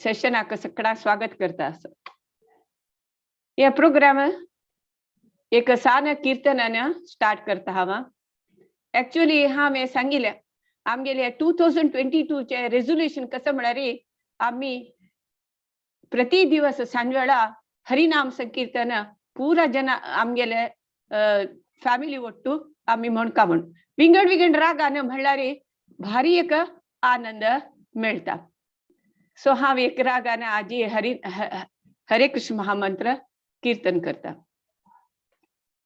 Session आका सकड़ा स्वागत करता असो. या प्रोग्राम एक सान कीर्तनान स्टार्ट करता हवा. एक्चुअली हांवें सांगिल्लें आमगेले 2022 चे रेझोल्यूशन कसं म्हळ्यार आम्ही प्रति दिवस सांजवेळा हरिनाम संकीर्तन पूरा जन आमगेले फॅमिली ಒಟ್ಟು आम्ही म्हणका म्हण विंगड विंगड रागान म्हणल्यार भारी एक आनंद मिळता. सो हांव एक रागान आजी हरे कृष्ण महामंत्र कीर्तन करता.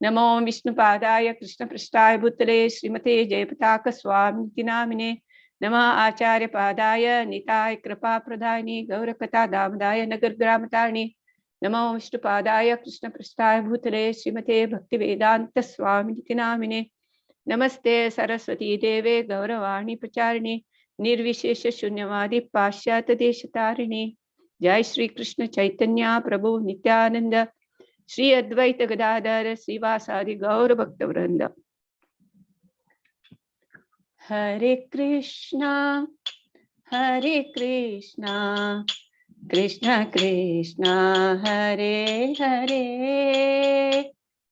नमो विष्णुपादाय कृष्णपृष्ठाय भूतले श्रीमते जयपताक स्वामी नामिने नमः आचार्य पादाय निताय कृपा प्रदायिनी गौरकथा दामदाय नगर ग्रामतारिणी नमो विष्णुपादाय कृष्णपृष्ठाय भूतले श्रीमते भक्तिवेदांत स्वामी नामिने नमस्ते सरस्वती देवे गौरवाणी प्रचारिणी निर्विशेष शून्यवादी पाश्चात्य देश तारिणी. जय श्री कृष्ण चैतन्य प्रभु नित्यानंद श्री अद्वैत गदाधर श्रीवासादि गौर भक्त वृंद. हरे कृष्णा कृष्ण कृष्णा हरे हरे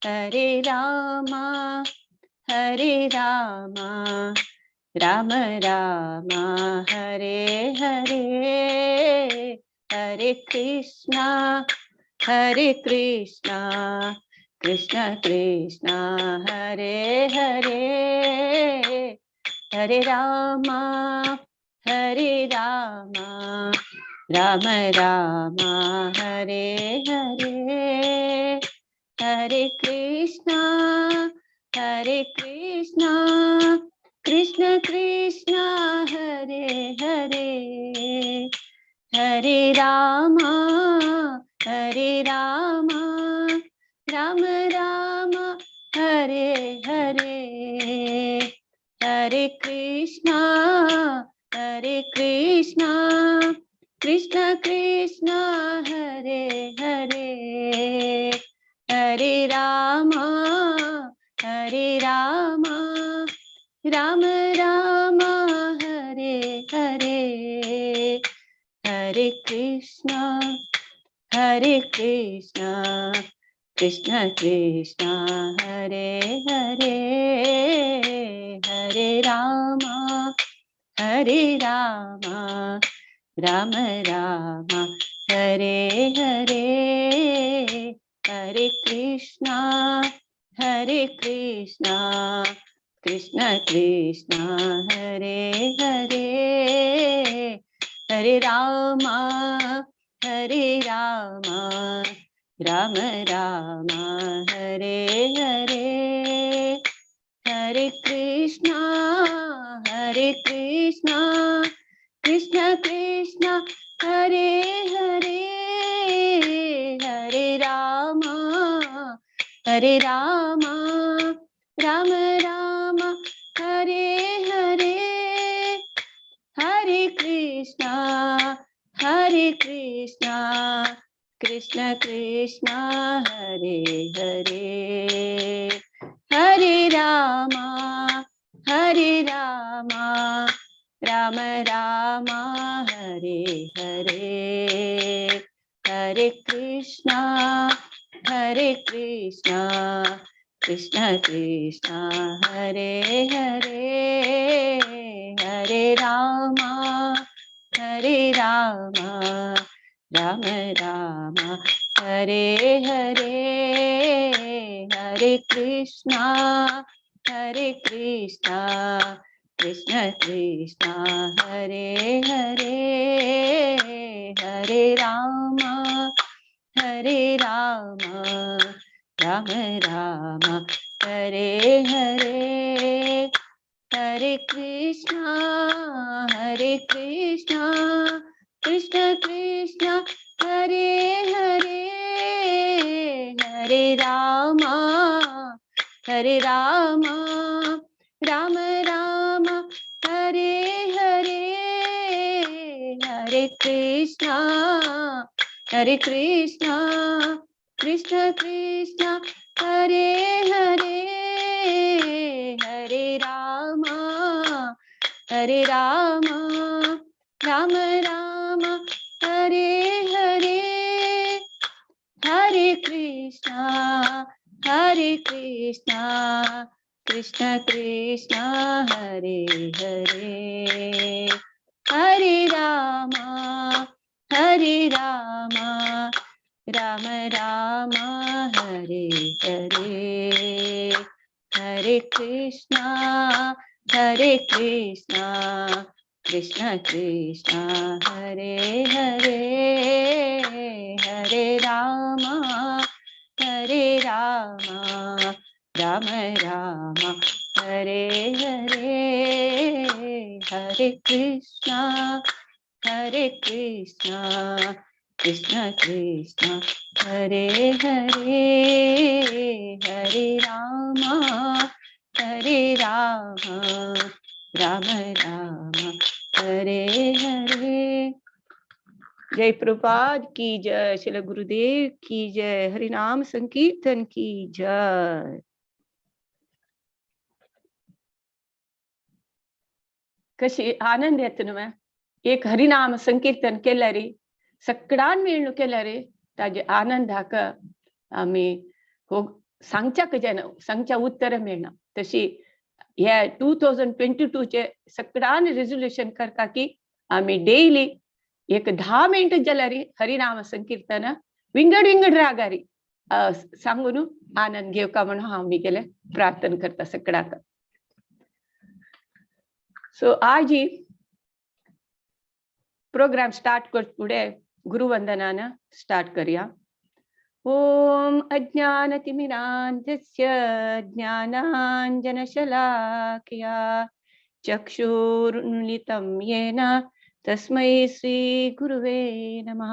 हरे रामा राम राम हरे हरे हरे कृष्णा कृष्ण कृष्णा हरे हरे हरे रामा राम राम हरे हरे हरे कृष्णा कृष्ण कृष्णा हरे हरे हरे रामा राम राम हरे हरे हरे कृष्णा कृष्ण कृष्णा हरे हरे हरे रामा राम राम हरे हरे हरे कृष्णा कृष्ण कृष्णा हरे हरे हरे रामा राम राम हरे हरे हरे कृष्णा कृष्ण कृष्णा हरे हरे हरे रामा राम राम हरे हरे हरे कृष्णा कृष्ण कृष्णा हरे हरे हरे रामा राम राम हरे हरे हरे कृष्णा कृष्ण कृष्णा हरे हरे हरे रामा राम राम हरे हरे हरे कृष्णा कृष्ण कृष्णा हरे हरे हरे रामा राम राम हरे हरे हरे कृष्णा कृष्ण कृष्णा हरे हरे हरे रामा राम राम हरे हरे हरे कृष्णा कृष्ण कृष्णा हरे हरे हरे रामा राम राम हरे हरे हरे कृष्णा कृष्ण कृष्णा हरे हरे हरे रामा राम राम हरे कृष्णा कृष्ण कृष्णा हरे हरे हरे रामा राम राम हरे हरे हरे कृष्णा कृष्ण कृष्णा हरे हरे हरे राम राम राम हरे हरे हरे कृष्णा कृष्ण कृष्ण हरे हरे हरे राम राम राम हरे हरे। जय प्रभुपाद की जय, श्रील गुरुदेव की जय, हरिनाम संकीर्तन की जय। कशी आनंद येतो ना एक हरिनाम संकीर्तन केलं रे, सगळ्यां मिळून केलं रे, ताजे आनंदाक आम्ही हो सांगच्या कजन सांगच्या उत्तर मिळणं तशी ह्या 2022 चे सगळ्यां रेझोल्युशन करता की आम्ही डेली एक 10 मिनिट जलरी हरिनाम संकीर्तन विंगड रागारी सांगून आनंद घेऊ का म्हणून आम्ही गेले प्रार्थना करता सगळ्याक। सो आज ही प्रोग्राम स्टार्ट कर पुढे गुरुवंदनानं स्टार्ट करूया। ओम अज्ञानतिमिरान्धस्य ज्ञानाञ्जनशलाकया चक्षुरुन्मिलितं येन तस्मै श्री गुरुवे नमः।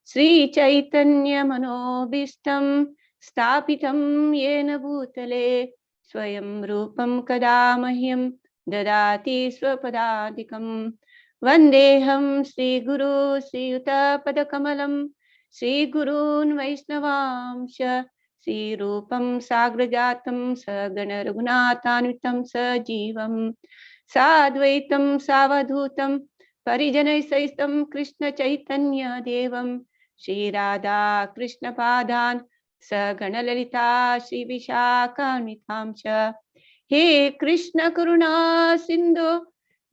श्रीचैतन्यमनोभीष्टं स्थापितं येन भूतले स्वयं रूपं कदा मह्यं ददाति स्वपदाधिकं। वन्देऽहं श्रीगुरु श्रीयुतपदकमलं श्रीगुरून् वैष्णवांश श्रीरूपं साग्रजातं सगण रघुनाथान्वितं सजीवं साद्वैतं सावधूतं परिजनैः कृष्ण चैतन्य देवं श्रीराधा कृष्णपादान् सगण ललिता श्रीविशाखान्वितांश। हे कृष्ण करुणा सिन्धो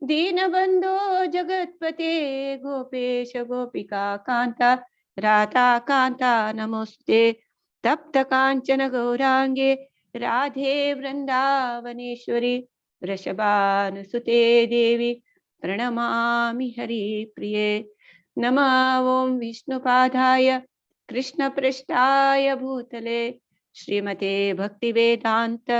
दीनबन्धो जगत्पते गोपेश गोपिका कान्ता राधा कान्ता नमोस्ते। तप्त कांचन गौरांगे राधे वृंदावनेश्वरी वृषभानुसुते देवी प्रणमामि हरिप्रिये। नमः ओं विष्णुपादाय कृष्णपृष्ठाय भूतले श्रीमते भक्तिवेदान्त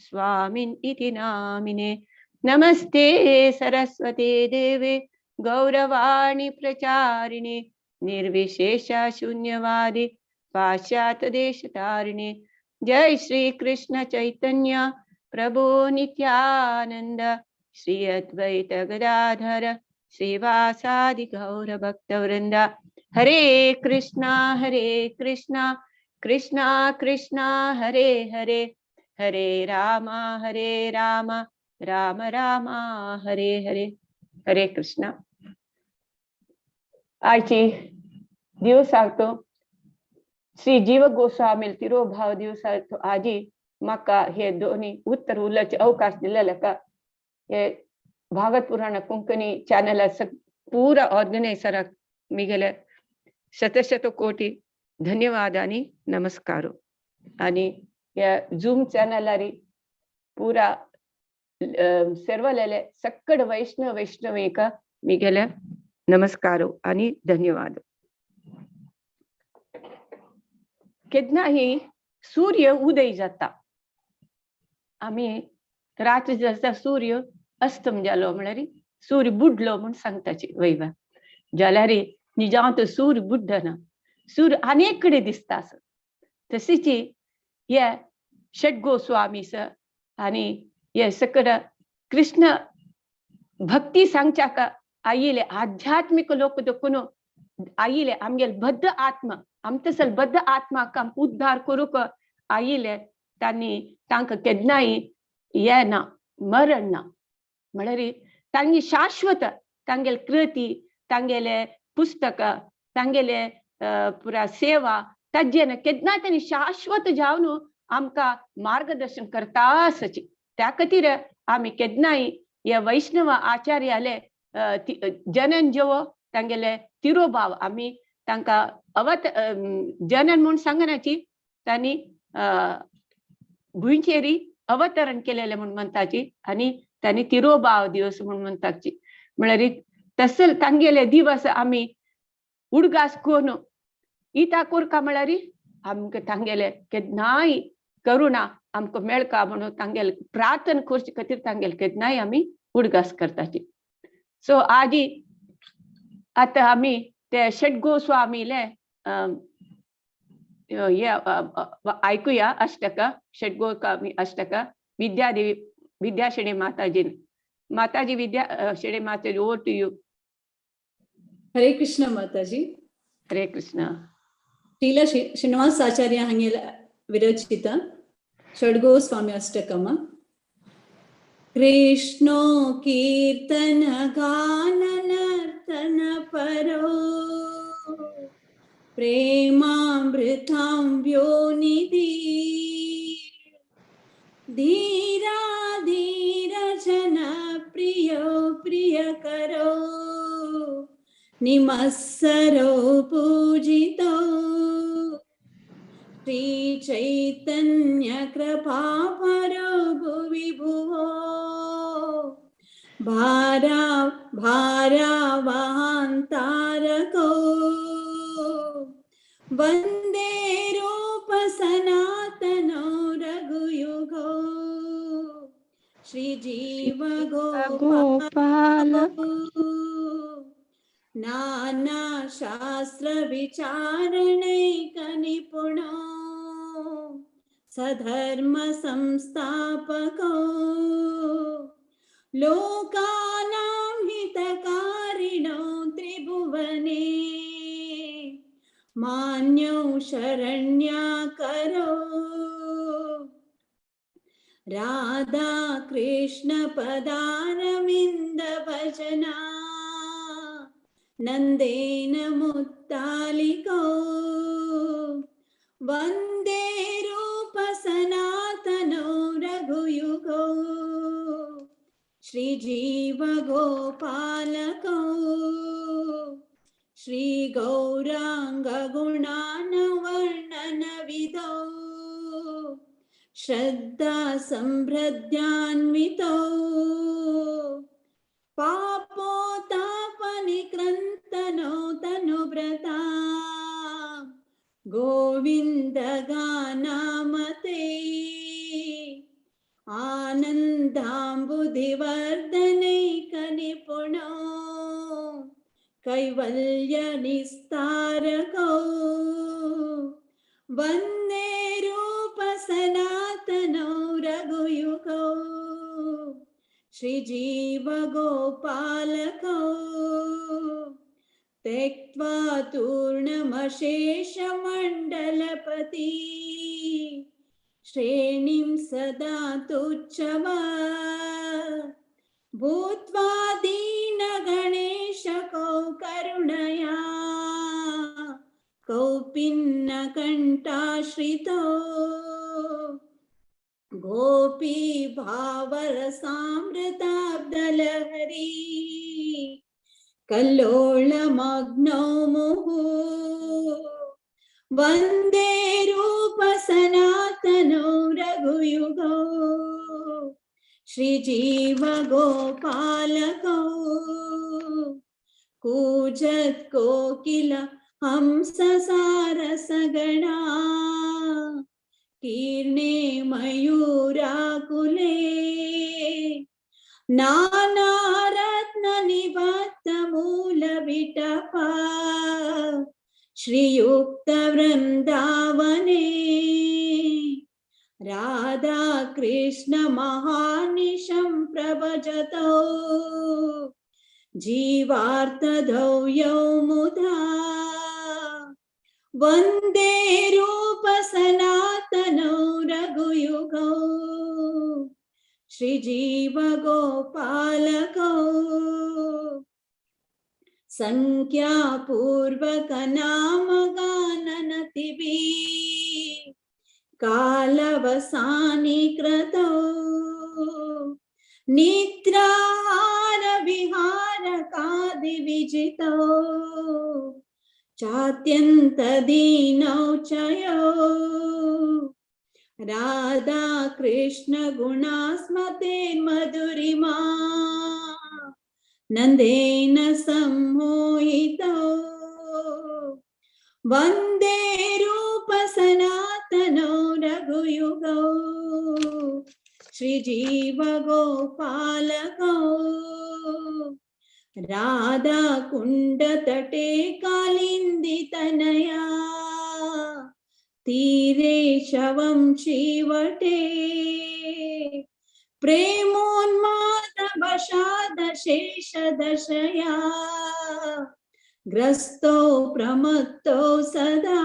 स्वामिन् इति नामिने। नमस्ते सरस्वते देवे गौरवाणी प्रचारिणे निर्विशेष शून्यवादी पाश्चात्य देशतारिणे। जय श्री कृष्ण चैतन्य प्रभु नित्यानंद श्री अद्वैत गदाधर श्रीवासादि गौर भक्तवृंद। हरे कृष्णा कृष्णा कृष्णा हरे हरे हरे राम राम राम हरे हरे। हरे कृष्ण। आजची दिवस सांगतो श्री जीव गोस्वामी तिरोभाव दिवस आजी म्हाका हे दोन्ही उत्तर उल्ल्याचे अवकाश दिलेला का हे भागवत पुराण कोंकणी चॅनल पूरा ऑर्गनायझराक मी गेले शत कोटी धन्यवाद आणि नमस्कार। आणि या झूम चॅनलारी पूरा सर्वलेले सकड वैष्णवीका मी गेले नमस्कार आणि धन्यवाद। केदनाही सूर्य उदय जाता आम्ही रात्री जाता सूर्य अस्तम जालो म्हणल्यार सूर्य बुडलो म्हण सांगताची वैवा जाल्यार निजांत सूर्य बुड्डना सूर्य अनेक कडेन दिसता तशीची हे षट गोस्वामीस आणि हे सकड कृष्ण भक्ती सांगच्याका आयिले आध्यात्मिक लोक देखून आयिले आमगेल बद्ध आत्मा आमतसल बद्ध आत्मा काम उद्धार करूक आयिले तांकां केदनाय हे ना मरण ना म्हळ्यार तांची शाश्वत तांगेल कृती तांगेले पुस्तक तांगेले पुरा सेवा ताजेन केदनाय तांणी शाश्वत जावन आमकां मार्गदर्शन करता आसची. त्या खातीर आमी केन्नाय हे वैष्णव आचार्याले जनन जेवो तांगेले तिरोभाव आमी तांकां जनन म्हूण सांगनाची, तांणी भुंयचेरी अवतरण केलेले म्हूण म्हणटाची आनी तांणी तिरोभाव दिवस म्हूण म्हणटाची. म्हळ्यार तसल तांगेले दिवस आमी उडगास कोरून इता कोरका म्हळ्यार आमकां तांगेले केन्नाय करुणा आमकां मेळका म्हणून तांगेले प्रार्थना करचे खातीर तांगेले केन्नाय आमी उडगास करताची. सो आजी आतां आमी ते षट गोस्वामीले ऐकुया अष्टक, षट गोस्वामी अष्टक. विद्यादेवी विद्याशिणी माताजी, माताजी विद्याशिणी माताजी, ओवर टू यू. हरे कृष्ण माताजी. हरे कृष्ण. श्रील श्रीनिवास आचार्य हांगे विरचित षड्गोस्वामी अष्टकम. कृष्णो कीर्तन गान नर्तन परो प्रेमामृतां व्योनिधि धीरा धीर जन प्रियो प्रियकरो निमत्सरो पूजितो श्री चैतन्य कृपापरो भुवि भुवो भारावहां तारको वन्दे रूप सनातनो रघुयुगो श्रीजीव गोपाल नाना शास्त्र विचारणैक निपुणो सधर्म संस्थापको लोकानां हितकारिणो त्रिभुवने मान्यो शरण्याकरो राधा कृष्ण पदारविन्द भजना नंदेन मुत्तालिको वन्दे रूप सनातनो रघुयुगो श्रीजीव गोपालको श्री गौरांग गुणानवर्णन विदो श्रद्धा संभ्रद्यान्वितो पापोतापनिकृन्तनो तनुभृता गोविन्द गानामते आनन्दाम्बुधिवर्धनैकनिपुणो कैवल्य निस्तारको वन्दे रूप सनातनो रघुयुगो श्रीजीव गोपालको त्यक्त्वा तूर्णमशेषमण्डलपति श्रेणीं सदा तुच्छवा भूत्वा दीनगणेशको करुणया कौपिन्नकण्ठाश्रितो गोपी भावरसामृताब्धलहरी कल्लोलमग्नौ मुहुः वन्दे रूप सनातनो रघुयुगो श्रीजीव गोपालको कूजत् कोकिल हंस सारसगणा कीर्णे मयूराकुले नानारत्न निबद्ध मूलविटपा श्रीयुक्त वृंदावने राधा कृष्ण महानिशं प्रभजतो जीवार्तधौयौ मुधा वन्दे रूप सनातनो रघुयुगो श्रीजीव गोपालको संख्यापूर्वक नाम गाननतिभिः कालवसानि कृतौ निद्राहार विहारकादिविजितौ चात्यन्तदीनौ च यौ राधा कृष्ण गुणास्मते मधुरिमा नंदेन सम्मोहितौ वन्दे रूप सनातनौ रघुयुगौ श्रीजीव गोपालकौ राधा कुंड तटे कालिंदी तनया तीरे शवं श्रीवटे प्रेमोन्माद वशाद शेष दशया ग्रस्तो प्रमत्तो सदा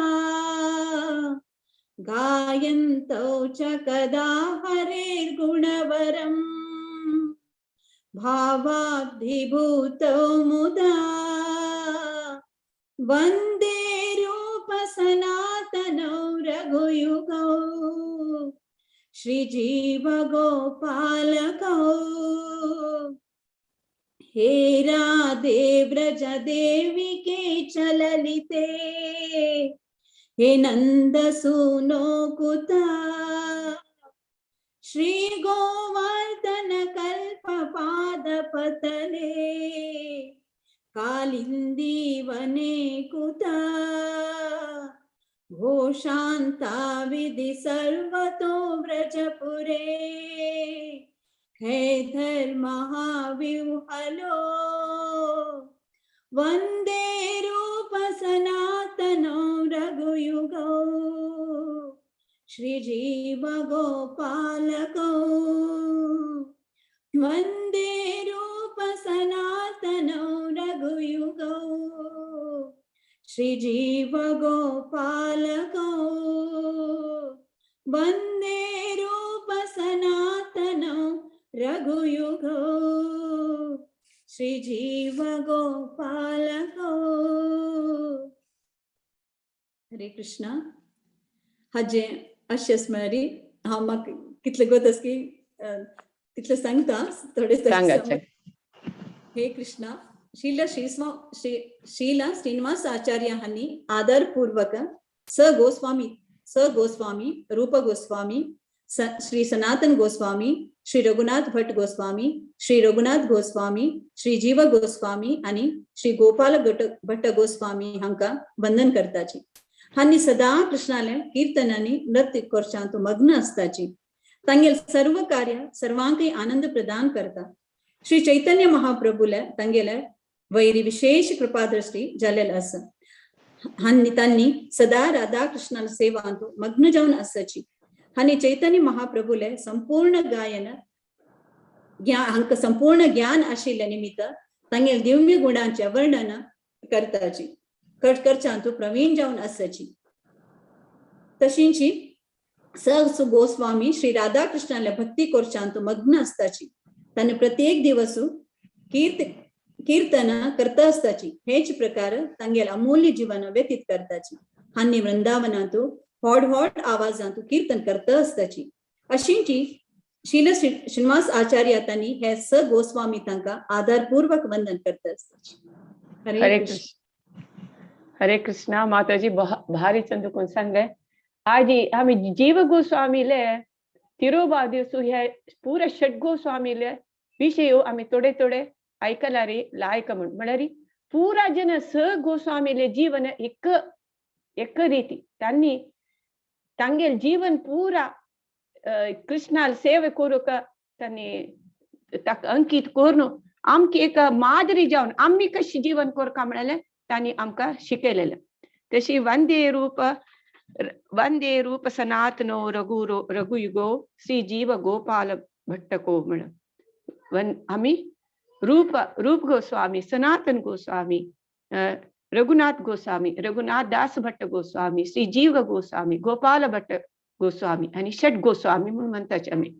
गायन्तो च कदा हरेर्गुणवरम् भावाब्धिभूतो मुदा वन्दे रूप सनातनौ रघुयुगौ श्रीजीव गोपालकौ हे राधे व्रज देविके च ललिते हे नंद सूनो कुता श्री गोवर्धन कल्प पाद पतले कालिंदी वने कुता घोषान्ता विधि सर्वतो व्रजपुरे खैधर महाव्यूहलो वन्दे रूप सनातनौ रघुयुगौ श्रीजीव गोपालकौ वन्दे रूप सनातनौ रघुयुगौ श्रीजीव गोपालकौ वन्दे रूप सनातनौ रघुयुगौ श्रीजीव गोपालकौ. हरे कृष्णा. हाजे अशें स्मरी हांव म्हाका कितले गोतस की तितले सांगता थोडे सांगाचे. हे कृष्णा. शीला श्रीनिवास आचार्य हांनी आदरपूर्वक स गोस्वामी रूप गोस्वामी श्री सनातन गोस्वामी श्री रघुनाथ भट गोस्वामी श्री रघुनाथ गोस्वामी श्री जीव गोस्वामी आणि श्री गोपाल भट्ट गोस्वामी हांका वंदन करताची. हांनी सदा कृष्णाले कीर्तनांनी नृत्य करच्यांत मग्न असताची. तांगेल सर्व कार्य सर्वांकय आनंद प्रदान करता. श्री चैतन्य महाप्रभूले तांगेले वैरी विशेष कृपादृष्टी जालेल आसा. हांनी तांनी सदा राधा कृष्णान सेवांत मग्न जावन आसाची. हांनी चैतन्य महाप्रभूले संपूर्ण गायन हांका संपूर्ण ज्ञान आशिल्ल्या निमित्त तांगेल दिव्य गुणांचे वर्णन करताची करच्यांत प्रवीण जावन आसाची. तशींची स गोस्वामी श्री राधा कृष्णाले भक्ती करच्यांत मग्न असताची. ताने प्रत्येक दिवस कीर्तन करता असताची. हेच प्रकार तांगेल अमूल्य जीवन व्यतीत करताची. हांनी वृंदावनांत व्हड आवाजांत कीर्तन करता असताची. अशींची शील श्रीनिवास आचार्य तांनी हे स गोस्वामी तांका आदरपूर्वक वंदन करता असताची. हरे कृष्ण. हरे कृष्णा. माताजी भारी चंदुकून सांगे आज आम्ही जीव गोस्वामीले तिरोबा दिवस हे पूरा षट गोस्वामीले विषय आम्ही थोडे थोडे ऐकला रे लायक म्हणारी पूरा जन स गोस्वामीले जीवन एक रीती त्यांनी तांगेल जीवन पूरा कृष्णाल सेवे करूक त्यांनी अंकित करून आमकी एक मादरी जावन आम्ही कशी जीवन करका म्हणाले त्यांनी आमका शिकयलेलं. तशी वंदे रूप सनातनो रघुयुगो श्री जीव गोपाल भट्टको म्हण आम्ही रूप गोस्वामी सनातन गोस्वामी रघुनाथ गोस्वामी रघुनाथ दास भट्ट गोस्वामी श्री जीव गोस्वामी गोपाल भट्ट गोस्वामी आणि षट गोस्वामी म्हणून म्हणताच आम्ही.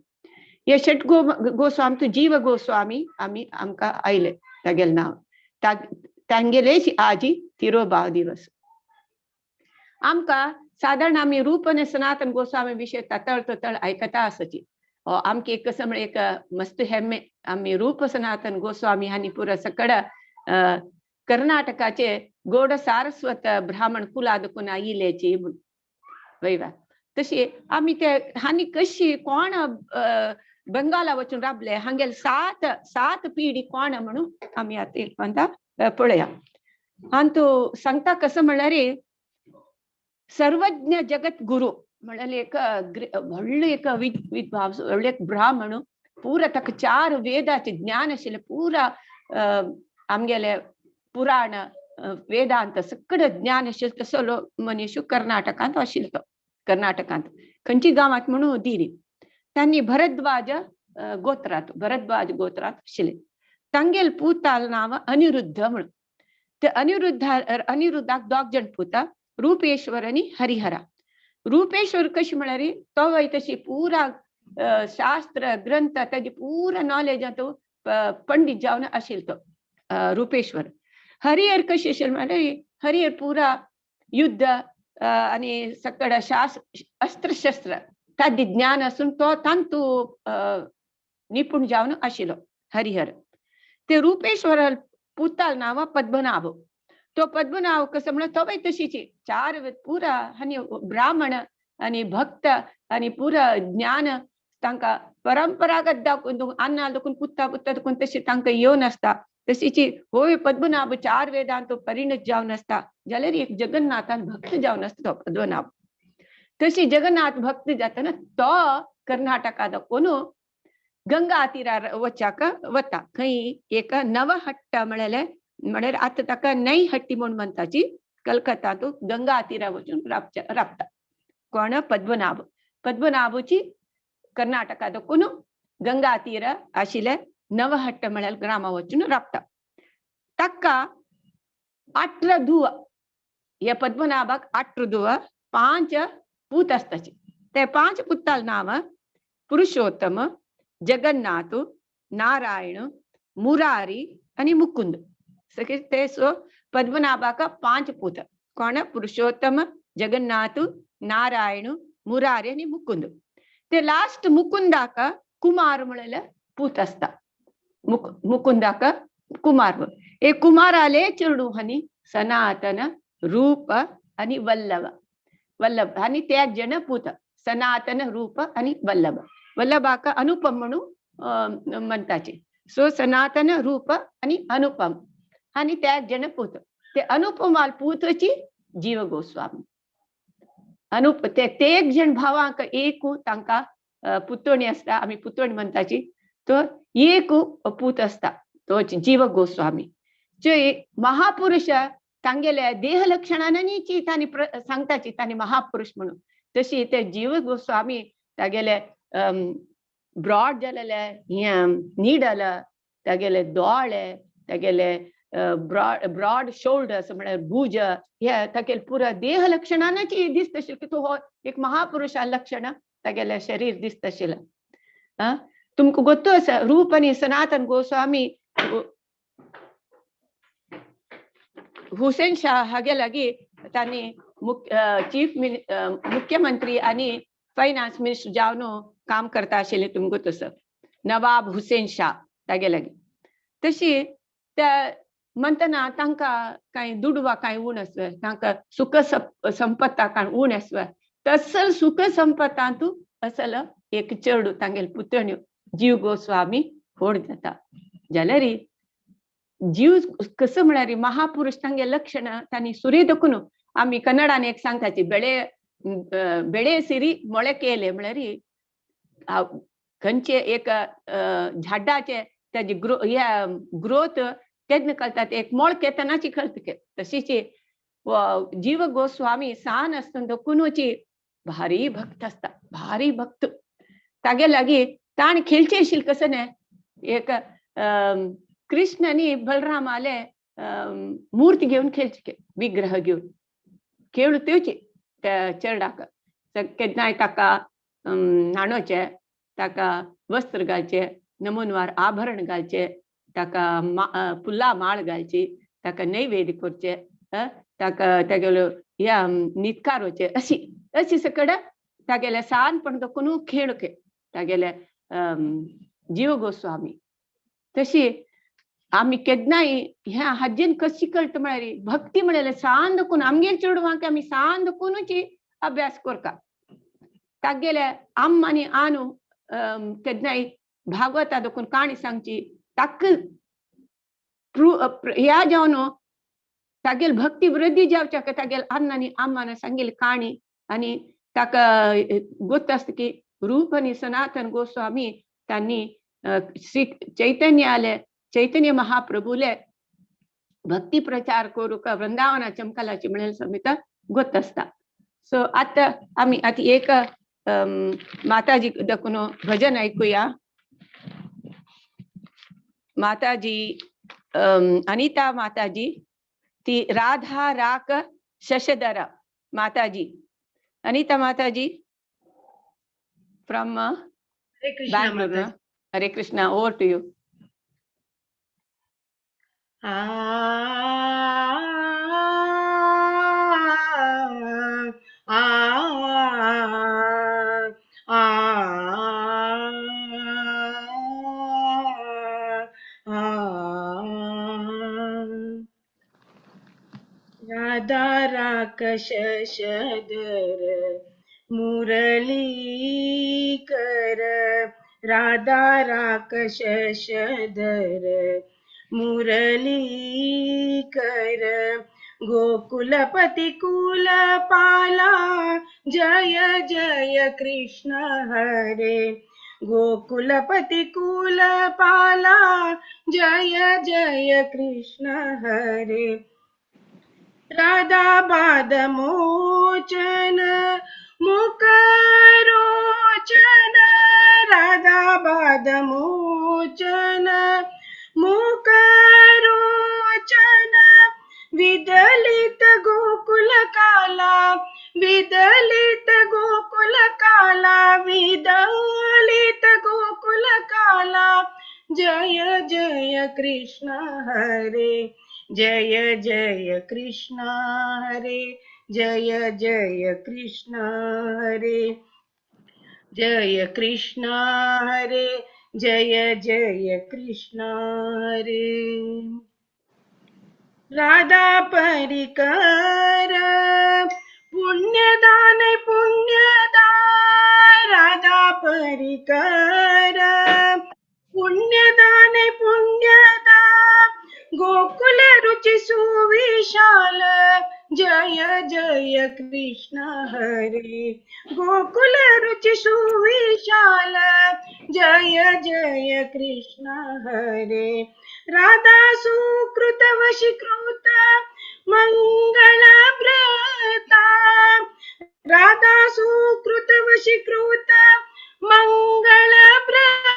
या षट गोस्वामी तो जीव गोस्वामी आम्ही आमका आयले तागेल नाव तांगेलेच आजी तिरोबा दिवस. आमकां साधारण आमी रूप आनी सनातन गोस्वामी विशय तळ आयकता आसची. आमकां एक कसं म्हळ्यार एक मस्त हेम्मे आमी रूप सनातन गोस्वामी हांणी पुरो सकड कर्नाटकाचे गौड सारस्वत ब्राह्मण कुलादकून आयिल्लेची म्हूण वयवा. तशी आमी ते हांणी कशी कोण बंगाला वचून राबले हांगेल सात पिढी कोण म्हणून आमी आतां पळया. आनी तूं सांगता कसं म्हळ्यार सर्वज्ञ जगत गुरु म्हळ्यार एक व्हडलो एक विद्वांस व्हडलो एक ब्राह्मण पुरा ताका 4 वेदाचे ज्ञान आशिल्ले. पुरा आमगेले पुराण वेदांत सकड ज्ञान आशिल्लो तसो मनीस कर्नाटकांत आशिल्लो तो. कर्नाटकांत खंयची गांवांत म्हणून दिली. तांणी भरद्वाज गोत्रांत आशिल्ले. तांगेल पुताल नांव अनिरुद्ध म्हणून. ते अनिरुद्धाक 2 जण पुता, रूपेश्वर आनी हरिहरा. रूपेश्वर कशी म्हळ्यार तो वय तशी पुरा शास्त्र ग्रंथ ताजी पुरा नॉलेज तो पंडित जावन आशिल्लो तो रूपेश्वर. हरिहर कशी आशिल्लो म्हळ्यार हरिहर पुरा युद्ध आनी सकड अस्त्र शस्त्र ताजे ज्ञान आसून तो तांतू निपुण जावन आशिल्लो हरिहर. ते रूपेश्वर पुताल नांव पद्मनाभ. तो पद्मनाभ कसं म्हळ्यार तो तशीची 4 पुरा आनी ब्राह्मण आनी भक्त आनी पुरा ज्ञान तांकां परंपरागत दाखोवन अन्नाल दाखोवन पुत्ता दाखोवन तशी तांकां येवन आसता. तशीची होय पद्मनाभ 4 वेदांत परिणत जावन आसता जाल्यार एक जगन्नाथान भक्त जावन आसता तो पद्मनाभ. तशी जगन्नाथ भक्त जातना तो कर्नाटका दाखोवन गंगा तीरार वचाक वता. खंय एक नवहट्ट म्हळ्यार आतां ताका नई हट्टी म्हूण म्हणटाची कलकत्तांत गंगा तीरा वचून राबता. कोण पद्मनाभ. पद्मनाभची कर्नाटका दाखोवन गंगा तीर आशिल्ले नवहट्ट म्हळ्यार ग्रामा वचून राबता. ताका 8 धुव. ह्या पद्मनाभाक 8 धुव 5 पूत आसताची. ते 5 पुताल नांव पुरुषोत्तम, जगन्नाथ, नारायण, मुरारी आनी मुकुंद. ते पद्मनाभाक 5 पूत. कोण पुरुषोत्तम, जगन्नाथ, नारायण, मुरारी आनी मुकुंद. ते लास्ट मुकुंदाक कुमार म्हळ्यार पूत आसता. मुकुंदाक कुमार. हे कुमाराले चेडू हांणी सनातन, रूप आनी वल्लभ. आनी ते 1 जण पूत सनातन, रूप आनी वल्लभ. वल्लभाक अनुपम म्हणून म्हणटाची. सो सनातन, रूप आनी अनुपम आनी ते 1 जण पूत. ते अनुपमाल पूतची जीव गोस्वामी. ते 1 जण भावांक एक तांकां पुतणी आसता. आमी पुतणी म्हणटाची. तो एक पूत आसता तो जीव गोस्वामी. जे महापुरुष तांगेले देह लक्षणांनी तांणी सांगताची तांणी महापुरुष म्हणून. तशी ते जीव गोस्वामी तागेले ब्रॉड जालेले निडल, तागेले दोळे, तागेले ब्रॉड शोल्डर्स म्हळ्यार भुज, हे तागेले पुरा देह लक्षणांची दिसता आशिल्ली की तो एक महापुरुषा लक्षण तागेले शरीर दिसता आशिल्लें. तुमकां गोत्तू आसा रूप आनी सनातन गोस्वामी हुसेन शाह हागे लागी तांणी मुख्यमंत्री आनी फायनान्स मिनिस्टर जावन काम करता आशिल्ले. तुमकां गोत्तू आसा नवाब हुसेन शाह तागे लागी. तशी त्या म्हणटना तांकां कांय दुडवा कांय उण आसवा, तांकां सुख संपत्ता कांय उण आसवा. तसल सुख संपत्तांतू असल एक चेडू तांगेल पुतण्यो जीव गोस्वामी व्हड जाता. जाल्यार जीव कसं म्हळ्यार महापुरुष तांगे लक्षण तांणी सुरे दखून आमी कन्नडान एक सांगताची बेळे सिरी मोळकेले म्हळ्यार खंयचे एक झाडाचे ताजी ग्रोथ तेन्ना कळटा. एक मोळके तेन्नाची कळटा. तशीची जीव गोस्वामी सान आसतना दखूनची भारी भक्त आसता. भारी भक्त तागे लागी ताण खेळचे आशिल्ले कसं न्हय. एक कृष्ण आनी बलराम आले मूर्ती घेवन खेळचे, विग्रह घेवन खेळ तेवचे त्या चेडाक. केन्नाय ताका न्हाणोवचे, ताका वस्त्र घालचे, नमूनवार आभरण घालचे, ताका फुलां माळ घालची, ताका नैवेद्य करचे, ताका तेगेलो या न्हिदकारोचे अशी अशी सकड तागेले सानपण दखून खेळके तागेले जीव गोस्वामी तशी आमी केन्नाय ह्या हाजेन कशी कळटा म्हळ्यार भक्ती म्हळ्यार सान दखून आमगे चेडवांक आमी सान दखूनच अभ्यास करता तागेले आम आनी आनू केन्नाय भागवता दखून काणी सांगची ताक ह्या जावन तागेल भक्ती वृद्धी जावच्या तागेल अन्न आनी आम्मान सांगेली काणी आनी ताका गोत आसता की रूप आनी सनातन गोस्वामी तांणी श्री चैतन्य महाप्रभूले भक्ती प्रचार करूक वृंदावना चमकालाची म्हणून समित गोत आसता सो आता आमी आतां एक माताजी दखून भजन ऐकूया माताजी अनिता माताजी ती राधा राक Shashadhar Mataji Anita Mataji from Bangalore. Hare Krishna, over to you. Radha राकश शशधर मुरली कर राधा राकश शशधर मुरली कर गोकुलपति कुल पाला जय जय कृष्ण हरे गोकुलपति कुल पाला जय जय कृष्ण हरे राधा बाद मोचन मुकरोचन राधा बाद मोचन मुकरोचन विदलित गोकुल काला विदलित गोकुल काला विदलित गोकुल काला जय जय कृष्ण हरे जय जय कृष्ण हरे जय जय कृष्ण हरे जय कृष्ण हरे जय जय कृष्ण हरे राधा परिकर पुण्यदान पुण्यदान राधा परिकर पुण्यदान पुण्यदान गोकुल रुचि सुविशाल जय जय कृष्ण हरे गोकुल रुचि सुविशाल जय जय कृष्ण हरे राधा सुकृत वशीकृत मंगल व्रता राधा सुकृत वशीकृत मंगल व्रता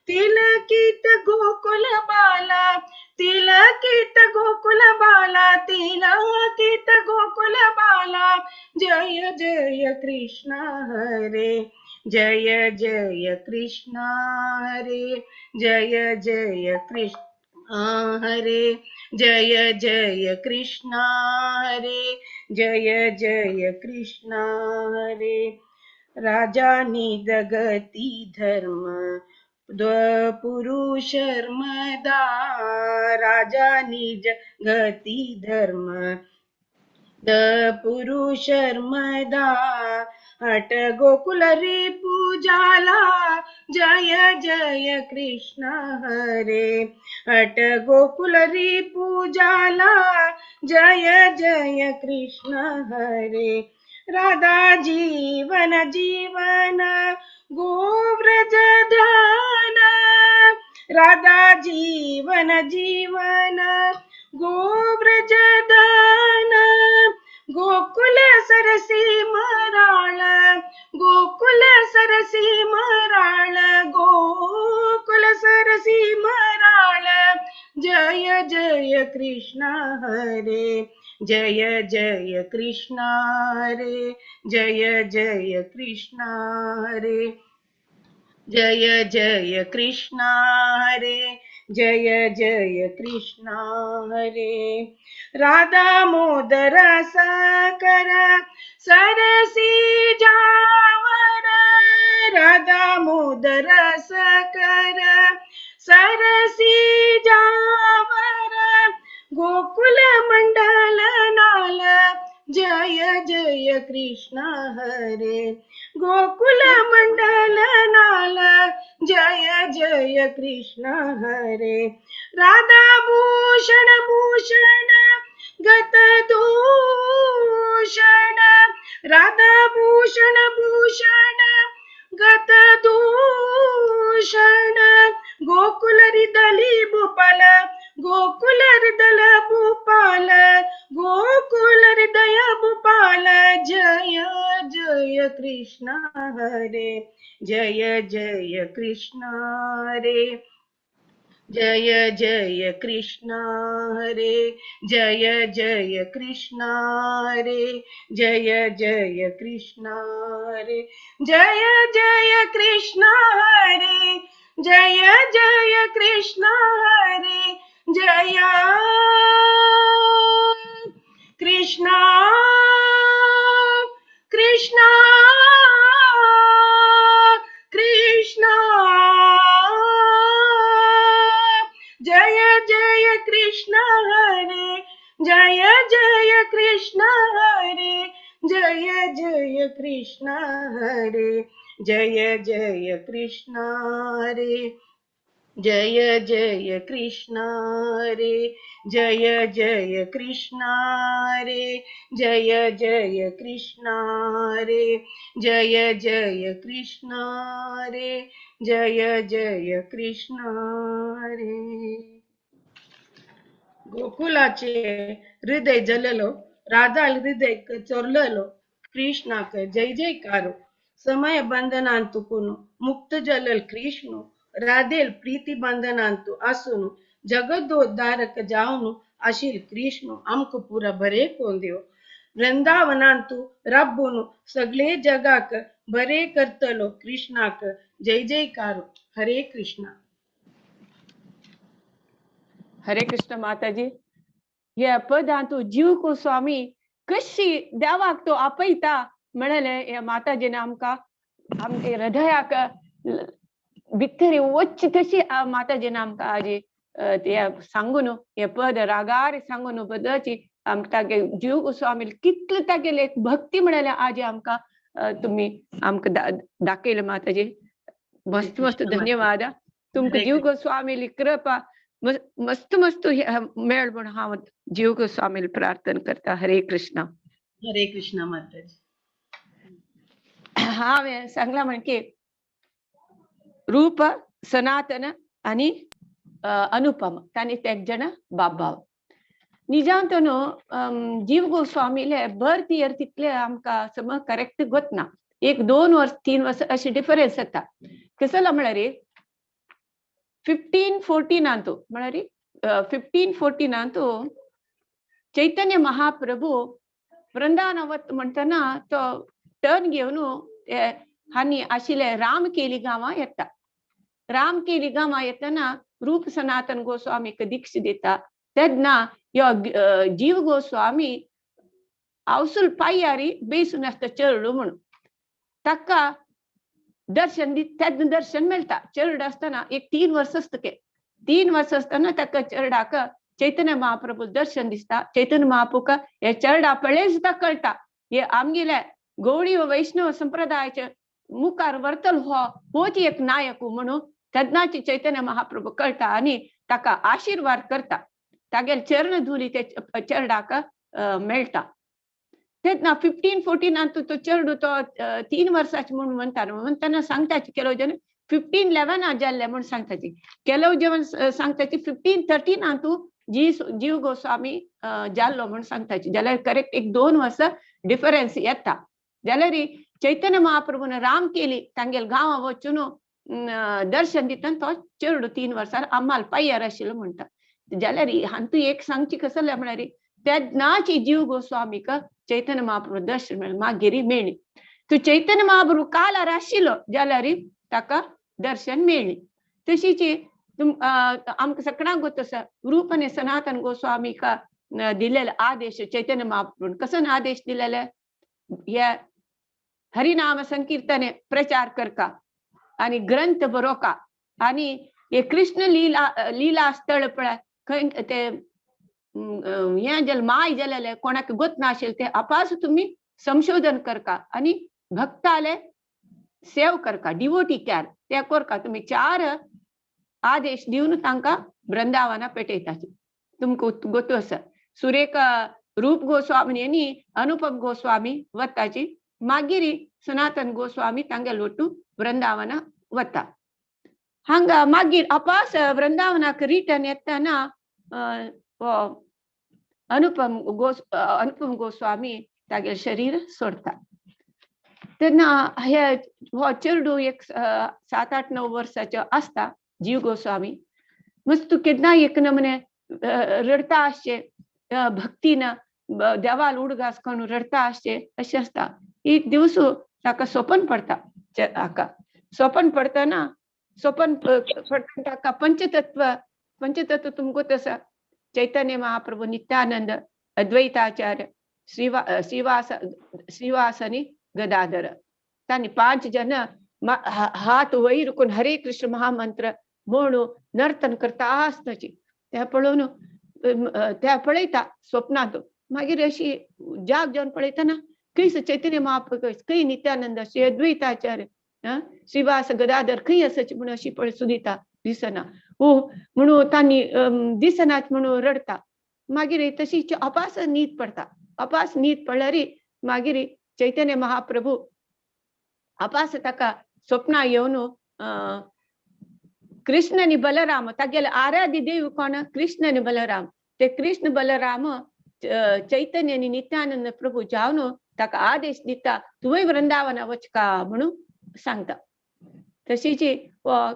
तिलकित गोकुल बाला तिलकित गोकुल बाला तिलकित गोकुल बाला जय जय कृष्ण हरे जय जय कृष्ण हरे जय जय कृष्ण हरे जय जय कृष्ण हरे जय जय कृष्ण हरे राजा निदगती धर्म पुरुषर्मदा राजा निज गती धर्म पुरुषर्मदा हट गोकुल रे पूजाला जय जय कृष्ण हरे हट गोकुल रे पूजाला जय जय कृष्ण हरे राधा जीवन जीवन गोव्रज ध्यान राधा जीवन जीवन गोव्रज दान गोकुल सरसी मराळ गोकुल सरसी मराळ गोकुल सरसी मराळ जय जय कृष्ण हरे जय जय कृष्ण हरे जय जय कृष्ण हरे जय जय कृष्ण हरे जय जय कृष्ण हरे राधा मोदर साकर सरसी जावर राधा मोदर साकर सरसी जावर गोकुल मंडल नाल जय जय कृष्ण हरे गोकुल मंडल नाल जय जय कृष्ण हरे राधा भूषण भूषण गत दूषण राधा भूषण भूषण गत दूषण गोकुल हृदली भूपाल गोकुल हृदल भूपाल गोकुल हृदय भूपाल जय जय कृष्ण हरे जय जय कृष्ण हरे जय जय कृष्ण हरे जय जय कृष्ण हरे जय जय कृष्ण हरे जय जय कृष्ण हरे जय जय कृष्ण हरे जय कृष्ण कृष्ण कृष्ण जय जय कृष्ण हरे जय जय कृष्ण हरे जय जय कृष्ण हरे जय जय कृष्ण हरे जय जय कृष्ण हरे जय जय कृष्ण हरे जय जय कृष्ण हरे जय जय कृष्ण हरे जय जय कृष्ण हरे गोकुलाचे हृदय जललो राधा हृदय चोरललो कृष्णाक जय जयकारो समय बंधनांतुकुनु मुक्त जलल कृष्ण राधेल प्रीती बंधनांतु असुनु जगदोद्धारक जाऊनु अशील कृष्ण अमक पुरा बरे कोंदेव वृंदावनांतु रब्बुनु सगळे जगाक बरे करतलो कृष्णाक जय जयकारो हरे कृष्णा हरे कृष्ण माताजी. या पदांतू जीव को स्वामी कशी देवाक तो आपयता म्हणाले या माताजीने आमका आमचे हृदयाक भितरी वच्ची तशी माताजीने आमका आजी त्या सांगून हे पद रागार सांगून बदची आमकागे जीव गोस्वामी कितले तागेले एक भक्ती म्हणाले आजी आमका तुम्ही आमका दाखयले माताजी. मस्त मस्त धन्यवाद. तुमका जीव गोस्वामी कृपा मस्त मस्त मेळ म्हण हांव जीव गोस्वामी प्रार्थना करता. हरे कृष्ण माताजी. हांवें सांगला म्हणजे रूप सनातन आणि अनुपम तांणी एक जण बाब भाव निजांतून जीव गोस्वामीले बर्थ इयर तितले आमकां सम करेक्ट गोतना. एक 2 वर्ष 3 वर्ष अशी डिफरन्स येता. कसला म्हळ्यार 1514 अंतू म्हळ्यार 1514 अंतू चैतन्य महाप्रभू वृंदावनावत म्हणतना तो टर्न घेवन हानी आशिल्ले रामकेली गांवां येता. रामकेली गांवां येतना रूप सनातन गोस्वामीक दीक्षा दिता. तेन्ना यो जीव गोस्वामी आवसूल पाययारी बेसून आसता चरडू म्हणून ताका दर्शन तेन्ना दर्शन मेळटा. चरड आसतना एक 3 वर्स आसतके 3 वर्स आसतना ताका चरडाक चैतन्य महाप्रभू दर्शन दिसता. चैतन्य महाप्रभूका हे चरडा पळय सुद्धा कळटा हे आमगेले गौडी व वैष्णव संप्रदायाचे मुखार वर्तल होच एक नायक म्हणून तेन्नाची चैतन्य महाप्रभू कळटा आणि ताका आशीर्वाद करता. तागेल चरण धुली ते चरडाक मेळटा. तेन्ना 1514 अंतू तो चरडू तो 3 वर्साचे म्हणून म्हणताना सांगताचे केलो जन 1511 जाल्ले म्हणून सांगताचे. केलो जन सांगताचे 1513 अंतू जीव गोस्वामी जाल्लो म्हणून सांगताचे. जाल्यार करेक्ट एक 2 वर्स डिफरन्स येता. जाल्यार चैतन्य महाप्रभून राम केली तांगेल गांवां वचून दर्शन दितना तो चेडू 3 वर्सार आम्हाला पाययार आशिल्लो म्हणटा. जाल्यार हांतू एक सांगची कसले म्हळ्यार तेन्नाची जीव गोस्वामीक चैतन्य महाप्रभू दर्शन मेळ्ळें मागीर मेळ्ळी. तो चैतन्य महाप्रभू कालार आशिल्लो जाल्यार ताका दर्शन मेळ्ळी. तशीच आमकां सगळ्यांक गोत आसा रूप आनी सनातन गोस्वामी का दिलेले आदेश चैतन्य महाप्रभून कसन आदेश दिलेले हे हरिनाम संकीर्तने प्रचार करका आणि ग्रंथ बरोवका आणि हे कृष्ण लीला स्थळ पळय खंय ते हे जे माय जालेले कोणाक गोत नाशिल्ले ते आपास तुम्ही संशोधन करका आणि भक्ताले सेव करका डिवोटी केअर ते करका तुम्ही 4 आदेश दिवन तांकां वृंदावना पेटयताचे तुमकां गोतू आसा सुरेख रूप गोस्वामी आणि अनुपम गोस्वामी वताची मागीर सनातन गोस्वामी तांगेल ಒಟ್ಟು वृंदावना वता हांगा मागीर अपास वृंदावनाक रिटर्न येताना अनुपम गोस्वामी तागेल शरीर सोडता तेन्ना हे हो चेडू एक 7-8-9 वर्साचो आसता जीव गोस्वामी मस्त केन्नाय एक नमने रडता आसचे भक्तीन देवाल उडगास करून रडता आसचे अशें आसता एक दिवस ताका स्वप्न पडता हाका स्वप्न पडतना स्वप्न पडटा ताका पंचतत्व तुमकां तसा चैतन्य महाप्रभू नित्यानंद अद्वैताचार्य श्रीवासनी गदाधर तांणी 5 जन हात वयर करून हरे कृष्ण महामंत्र म्हणून नर्तन करता आसताची ते पळोवन ते पळयता स्वप्नांत मागीर अशी जाग जावन पळयतना खंय चैतन्य महाप्रभू खंय नित्यानंद श्री अद्वैताचार्य श्रीवास गदाधर खंय आसाची म्हणून अशी पळय सुनीता दिसना हो म्हणून तांणी दिसनात म्हणून रडता मागीर तशी अपास न्हीद पडता अपास न्हीद पडल्यार मागीर चैतन्य महाप्रभू अपास ताका स्वप्ना येवन कृष्ण आणि बलराम तागेले आराध्य देव कोण कृष्ण आणि बलराम ते कृष्ण बलराम चैतन्य आणि नित्यानंद प्रभू जावन ताका आदेश दिता तुवें वृंदावना वचका म्हणून सांगता तशीच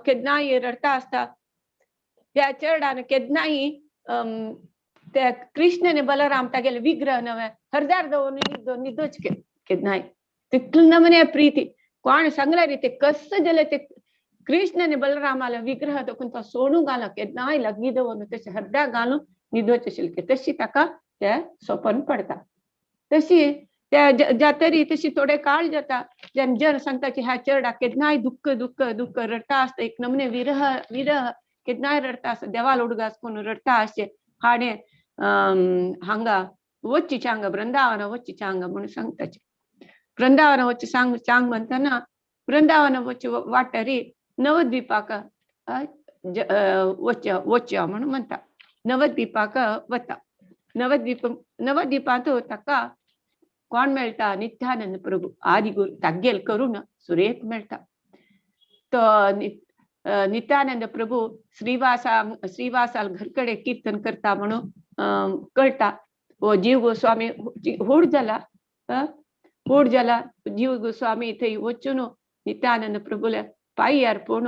केन्नाय रडता आसता त्या चेडान केन्नाय ते कृष्ण आणि बलराम तागेले विग्रह नवे हरदार दवरून न्हिदोच केन्नाय तितले नमने प्रीती कोण सांगल्यार ते कस जालें ते कृष्ण आणि बलरामाला विग्रह दखून तो सोडूं घालो केन्नाय लगी दवरून तशें हरदार घालून न्हिदोच आशिल्ले तशी ताका ते स्वप्न पडता तशी त्या जातरी तशी थोडे काळ जाता जन सांगता की ह्या चेडा केन्नाय दुःख दुःख दुःख रडता आसता एक नमने विरह विरह केन्नाय रडता आसता देवाल उडगास करून रडता आसचे हाडे हांगा वच्ची चांग वृंदावना वच्ची चांग म्हणून सांगताचे वृंदावना वच्ची चांग म्हणतना वृंदावना वच्ची वाटारी नवद्वीपाक वच्च्या म्हणून म्हणता नवद्वीपाक वता नवद्वीपांत ताका कोण मेळटा नित्यानंद प्रभू आदि गुरु तागेल करून सुरेख मेळटा तो नित्यानंद प्रभू श्रीवासाल घरकडे कीर्तन करता म्हणून कळटा हो जीव गोस्वामी हूड जाला जीव गोस्वामी थंय वचून नित्यानंद प्रभूले पांयार पडून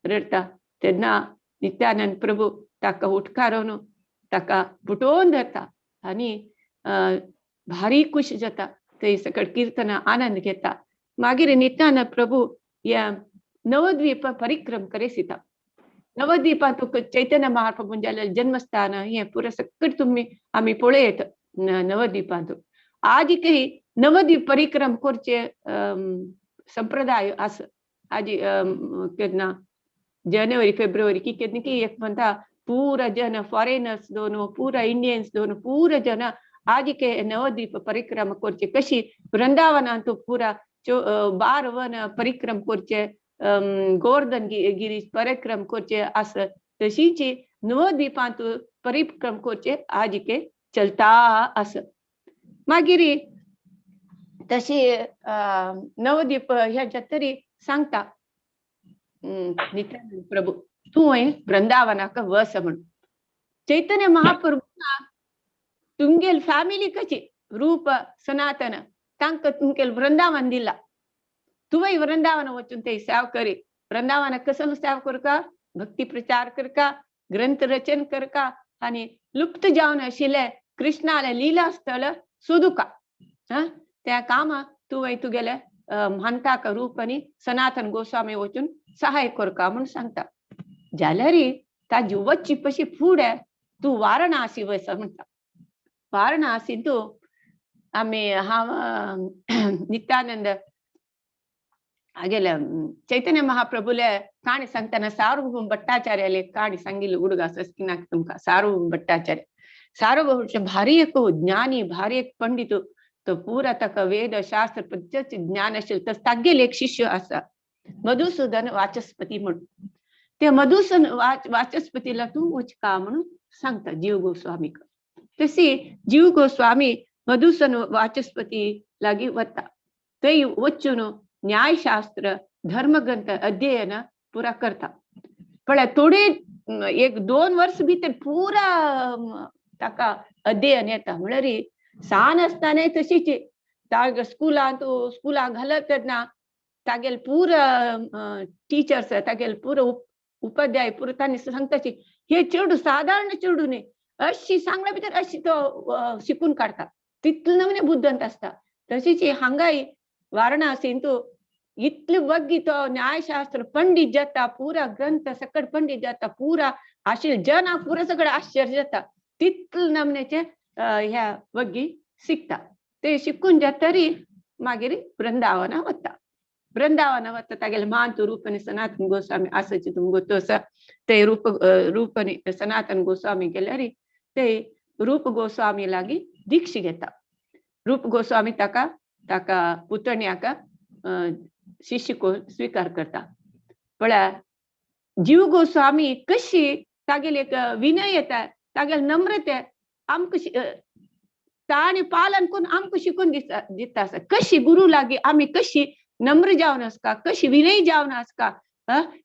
रडता तेन्ना नित्यानंद प्रभू ताका उठकारून ताका फुटोवन धरता आनी भारी खुश जाता थंय सकट कीर्तना आनंद घेता मागीर नित्यानंद प्रभू या नवद्वीप परिक्रम करेसिता नवद्वीपांत चैतन्य महाप्रभून जाल्ले जन्मस्थान हे पुरो सकट तुम्ही आमी पळयत नवद्वीपांत आजिकय नवद्वीप परिक्रम करचे संप्रदाय आसा आजी केन्ना जानेवारी फेब्रुवारी की केन्ना की एक म्हणटा पूरा जन फॉरेनर्स दोन पूरा इंडियन्स दोन पूरा जन आजिके नवद्वीप परिक्रमा करचे कशी वृंदावनांत पुरा 12 वन परिक्रम करचे गोवर्धन गिरी परिक्रम करचे आस तशीच नवद्वीपांत परिक्रम करचे आजिके चलता आस मागीर तशी नवद्वीप ह्याच्या तरी सांगता नित्यानंद प्रभू तुवें वृंदावनाक वस म्हणून चैतन्य महाप्रभू तुमगेल फॅमिली कशी रूप सनातन तांकां तुमगेल वृंदावन दिला तुवें वृंदावन वचून ते सेव करी वृंदावन कसं सेव करका भक्ती प्रचार करका ग्रंथ रचन करका आनी लुप्त जावन आशिल्ले कृष्णाले लीला स्थळ सोदुका त्या कामा तुवें तुगेले म्हणटाक रूप आनी सनातन गोस्वामी वचून सहाय करका म्हणून सांगता जाल्यार ताजी वचची पशी फुडें तूं वाराणसी वयस म्हणटा. वाराणसी तूं आमी हांव नित्यानंद हागेले चैतन्य महाप्रभुले काणी सांगतना सार्वभौम भट्टाचार्याले काणी सांगिल्ली उडगा सस्किनाक तुमकां. सार्वभौम भट्टाचार्य सार्वभौम भारी एक ज्ञानी, भारी एक पंडित. तो पुरा ताका वेद शास्त्र पद्दत ज्ञान आशिल्लें. तस तागेले एक शिष्य आसा मधुसूदन वाचस्पती म्हणून. ते मधुसूदन वाचस्पतीला तूं वचका म्हणून सांगता जीव गोस्वामीक. तशी जीव गोस्वामी मधुसूदन वाचस्पती लागीं वता. थंय वचून न्यायशास्त्र धर्मग्रंथ अध्ययन पुरा करता. पण थोडे 1-2 वर्ष भितर पुरा ताका अध्ययन येता. म्हळ्यार सान आसतना तशीच ताका स्कुलाक घालत तेन्ना तागेले पुरा टिचर्स तागेले पुरा उपाध्याय पुरा तांणी सांगताची हे चेडू साधारण चेडू न्ही, अशी सांगल्या भितर अशी तो शिकून काडटा. तितले नमुने बुद्धंत आसता. तशीच हांगाय वाराणसींत इतले बग्गी तो न्यायशास्त्र पंडित जाता. पुरा ग्रंथ सकट पंडित जाता. पुरा आशिल्ले जनाक पुरा सगळें आश्चर्य जाता. तितले नमनेचे ह्या बग्गी शिकता. ते शिकून जातरी मागीर वृंदावना वता. वृंदावना वता तागेले मांतू रूपनी सनातन गोस्वामी आसाचे तुमकां गोतो आसा. ते रूपनी सनातन गोस्वामी गेल्यार ते रूप गोस्वामी लागीं दीक्षा घेता. रूप गोस्वामी ताका पुतण्याक शिष्य करून स्वीकार करता. म्हळ्यार जीव गोस्वामी कशी तागेले एक विनय येता, तागेले नम्रते आमकां ताणें पालन करून आमकां शिकून दिता आसा. कशी गुरू लागीं आमी कशी नम्र जावन आसका, कशी विनय जावन आसका,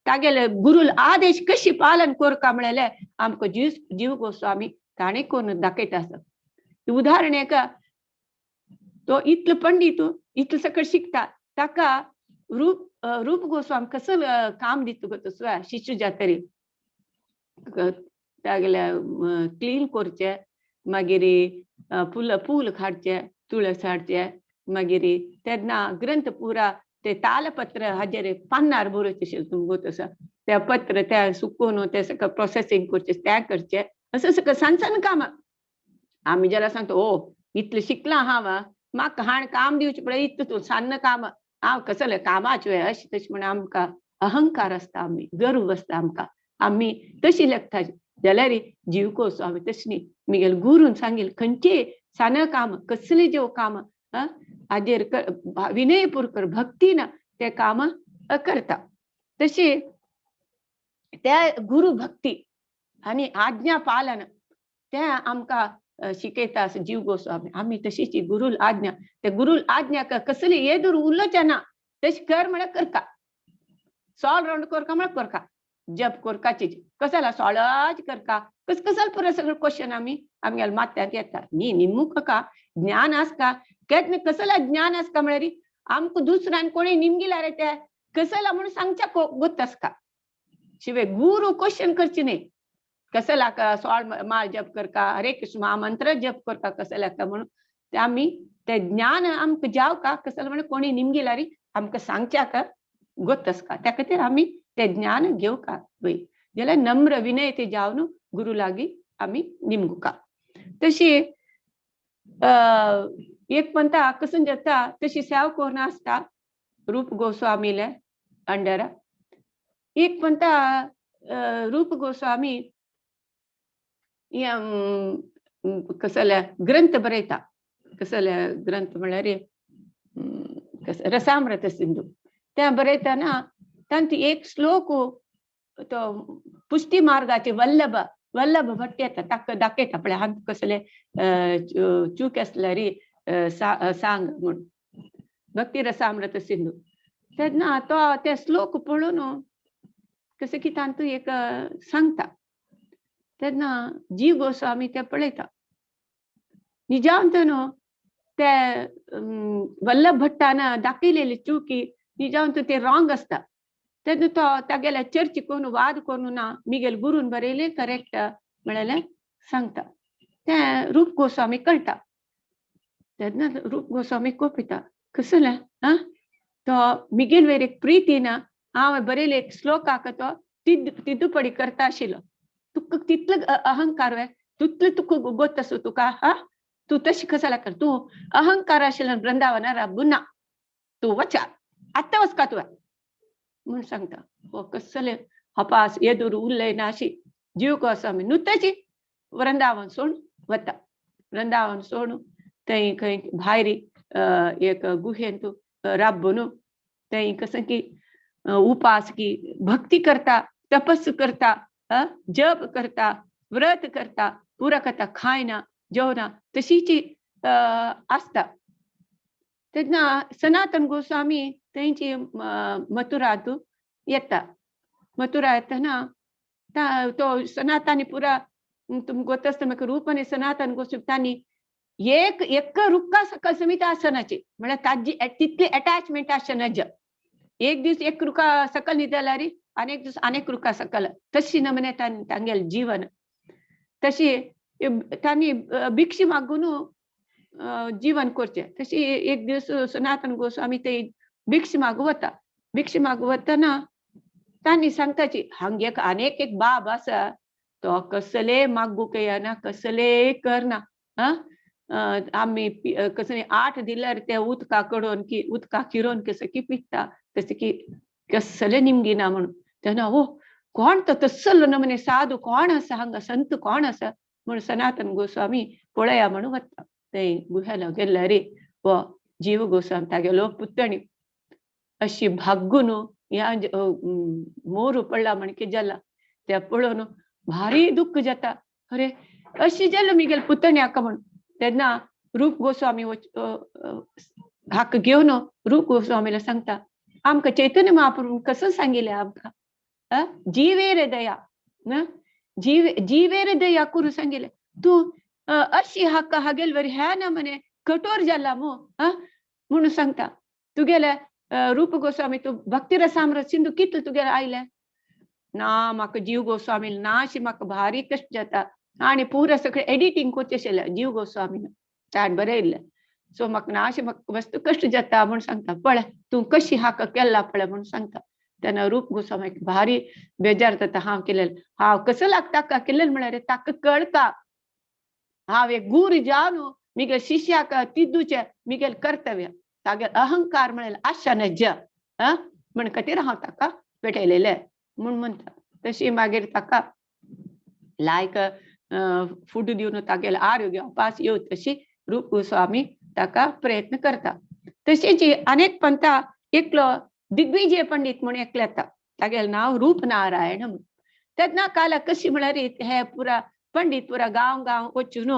तागेले गुरूल आदेश कशी पालन करका म्हणलें आमकां जीव गोस्वामी ताणें करून दाखयता आसा. उदाहरण एक तो इतलो पंडित इतलो सकट शिकता. ताका रूप गोस्वामी कसं काम दिता गो तसो शिष्य जातरी तागेले क्लीन करचे, मागीर फूल काडचे, तुळस हाडचे, मागीर तेन्ना ग्रंथ पुरा ते तालपत्र हाजेर पानार बरोवचे आशिल्ले तुमकां गोत आसा. ते पत्र ते सुकोवन ते सकट प्रोसेसिंग करचे, ते करचे, असं सकट सान कामां. आमी जाल्यार सांगता ओ इतलें शिकलां हांव, म्हाका हाण काम दिवचें पळय इतलें तूं सान्न काम, हांव कसलें कामाचें अशें तशें म्हण आमकां अहंकार आसता. आमी गर्व आसता आमकां. आमी तशी लेखता. जाल्यार जीव गोस्वामी तशें न्ही. म्हगेले गुरून सांगिल्लें खंयचे सान काम, कसलें जेव काम हाजेर विनयपूर्वक भक्तीन ते काम करता. तशी त्या गुरू भक्ती आनी आज्ञा पालन ते आमकां शिकयता आसा जीव गोस्वामी. आमी तशीच गुरूल आज्ञा, ते गुरूल आज्ञाक कसली येदूर उलोवचें ना. तशें कर म्हळ्यार करता. सोळ रावंड करका म्हळ्यार करका. जप करकाची कसाला सोळाच करका कसला पुरा सगळं क्वेश्चन आमगेल्या माथ्याक येता. न्ही निमूक का ज्ञान आसका केन्ना कसला ज्ञान आसका म्हळ्यार आमकां दुसऱ्यान कोणी निमगिला रे ते कसला म्हणून सांगच्या गोत आसका. शिवाय गुरू क्वेश्चन करची न्ही. कसला सोळ माळ जप करका, हरे कृष्ण महामंत्र जप करका कसला का म्हणून ते आमी ते ज्ञान आमकां जावका कसला म्हणून कोणी निमगिला रे आमकां सांगच्याक गोत आसका. त्या खातीर आमी ते ज्ञान घेवका वय. जाल्यार नम्र विनय ते जावन गुरू लागीं आमी निमगुका. तशी एक म्हणटा कसं जाता तशी सेवा करून आसता रूप गोस्वामीले अंडर. एक म्हणटा रूप गोस्वामी कसले ग्रंथ बरयता. कसले ग्रंथ म्हळ्यार रसामृत सिंधू ते बरयतना तांची एक श्लोक तो पुष्टी मार्गाचे वल्लभ भट येता ताका दाखयता पळय हांव कसले चूक आसल्यार सांग म्हूण भक्ती रसामृत सिंधू. तेन्ना तो ते श्लोक पळोवन कशें की तांतू एक सांगता. तेन्ना जीव गोस्वामी ते पळयता. निजांत न्हू ते वल्लभ भट्टान दाखयलेली चुकी निजांत ते रॉंग आसता. तेन्ना तो तागेले चर्चा करून वाद करून ना मिगेल गुरून बरयलें करेक्ट म्हळ्यार सांगता. ते रूप गोस्वामी कळटा. तेन्ना रूप गोस्वामी कोपिता कसलें तो मिगेल वेर एक प्रितीन हांव बरयले एक श्लोकाक तो तिद्दुपडी करता आशिल्लो तुका तितलो अहंकार वे तितलो तुका गोत असो तुका हा तू तशी कशाला कर तू अहंकार आशिल्लो वृंदावना राबुना तू वचा आत्ता वचका तुवें म्हूण सांगता हो कसले हपास येदूर उरले नाशी जीव गोस्वामी नुताची वृंदावन सोडून वता वृंदावन सोडून थंय खंय भायर एक गुहेंत राबून थंय कसं की उपास की भक्ती करता तपस्సు करता जप करता व्रत करता पुरा करता खायना जेवना तशीची आसता तेन्ना सनातन गोस्वामी थंयची मथुरांत येता मथुरा येतना तो सनातनी पुरा तुमकां गोत आसता म्हाका रूप आनी सनातन गोस्वामी तांणी एक रुक्का सकल समीत आसनाची म्हळ्यार ताजी तितली अटॅचमेंट आसना एक दीस एक रुका सकल न्ही जाल्यार अनेक दीस अनेक रुका सकल तशी नमने तांगेल जीवन तशी तांणी भिक्षी मागून जीवन करचें तशी एक दीस सनातन गोस्वामी ते भिक्षी मागू वतना तांणी सांगताची हांगा एक अनेक एक बाब आसा तो कसले मागूक येना कसले करना आमी कसले 8 दिल्यार ते उदका कडून की उदका किरोन कसं की पिता तसे की कसले निमगिना म्हणून तेन्ना हो कोण तो तसलो नमने साधू कोण आसा हांगा संत कोण आसा म्हूण सनातन गोस्वामी पळया म्हणून वता ते गुहेला गेल्यार हो जीव गोस्वामी तागेलो पुतणी अशी भाग्गून ह्या मोरू पडला म्हणके जाला त्या पळोवन भारी दुःख जाता अरे अशी जालो मिगेल पुतणी हाका म्हण तेन्ना रूप गोस्वामी हाका घेवन रूप गोस्वामीला सांगता आमकां चैतन्य महाप्रभू कसं सांगिल्लें आमकां जीवेर दया जीवेर दया करू सांगिल्लें तूं अशी हाका हागेल वरी ह्या नमने कठोर जाला म्हणून सांगता तुगेले रूप गोस्वामी तू भक्ती रसामृत सिंधू कितले तुगेले आयले ना म्हाका जीव गोस्वामी नाशी म्हाका भारी कश्ट जाता आणि पुरा सगळें एडिटींग करचें आशिल्लें जीव गोस्वामीन ताण बरयल्लें सो म्हाका नाशी म्हाका मस्त कश्ट जाता म्हूण सांगता पळय तूं कशी हाका केला पळय म्हूण सांगता तेन्ना रूप गोस्वामी भारी बेजार जाता हांव केलेलें हांव कसो ताका केलेलें म्हळ्यार ताका कळटा हांव एक गुरू जावन मिगेल शिश्याक तिद्दूचें मिगेल कर्तव्य तागेल अहंकार म्हळ्यार आशा नज म्हण खातीर हांव ताका पेटयलेलें म्हूण म्हणटा तशी मागीर ताका लायक फूड दिवन तागेलें आरोग्य उपास येवं तशी रूप गोस्वामी ताका प्रयत्न करता तशीच अनेक पंथा एकलो दिग्विजय पंडित म्हूण एकलो येता तागेलें नांव रूप नारायण म्हूण तेन्ना काला कशी म्हळ्यार हे पुरा पंडित पुरा गांव गांव वचून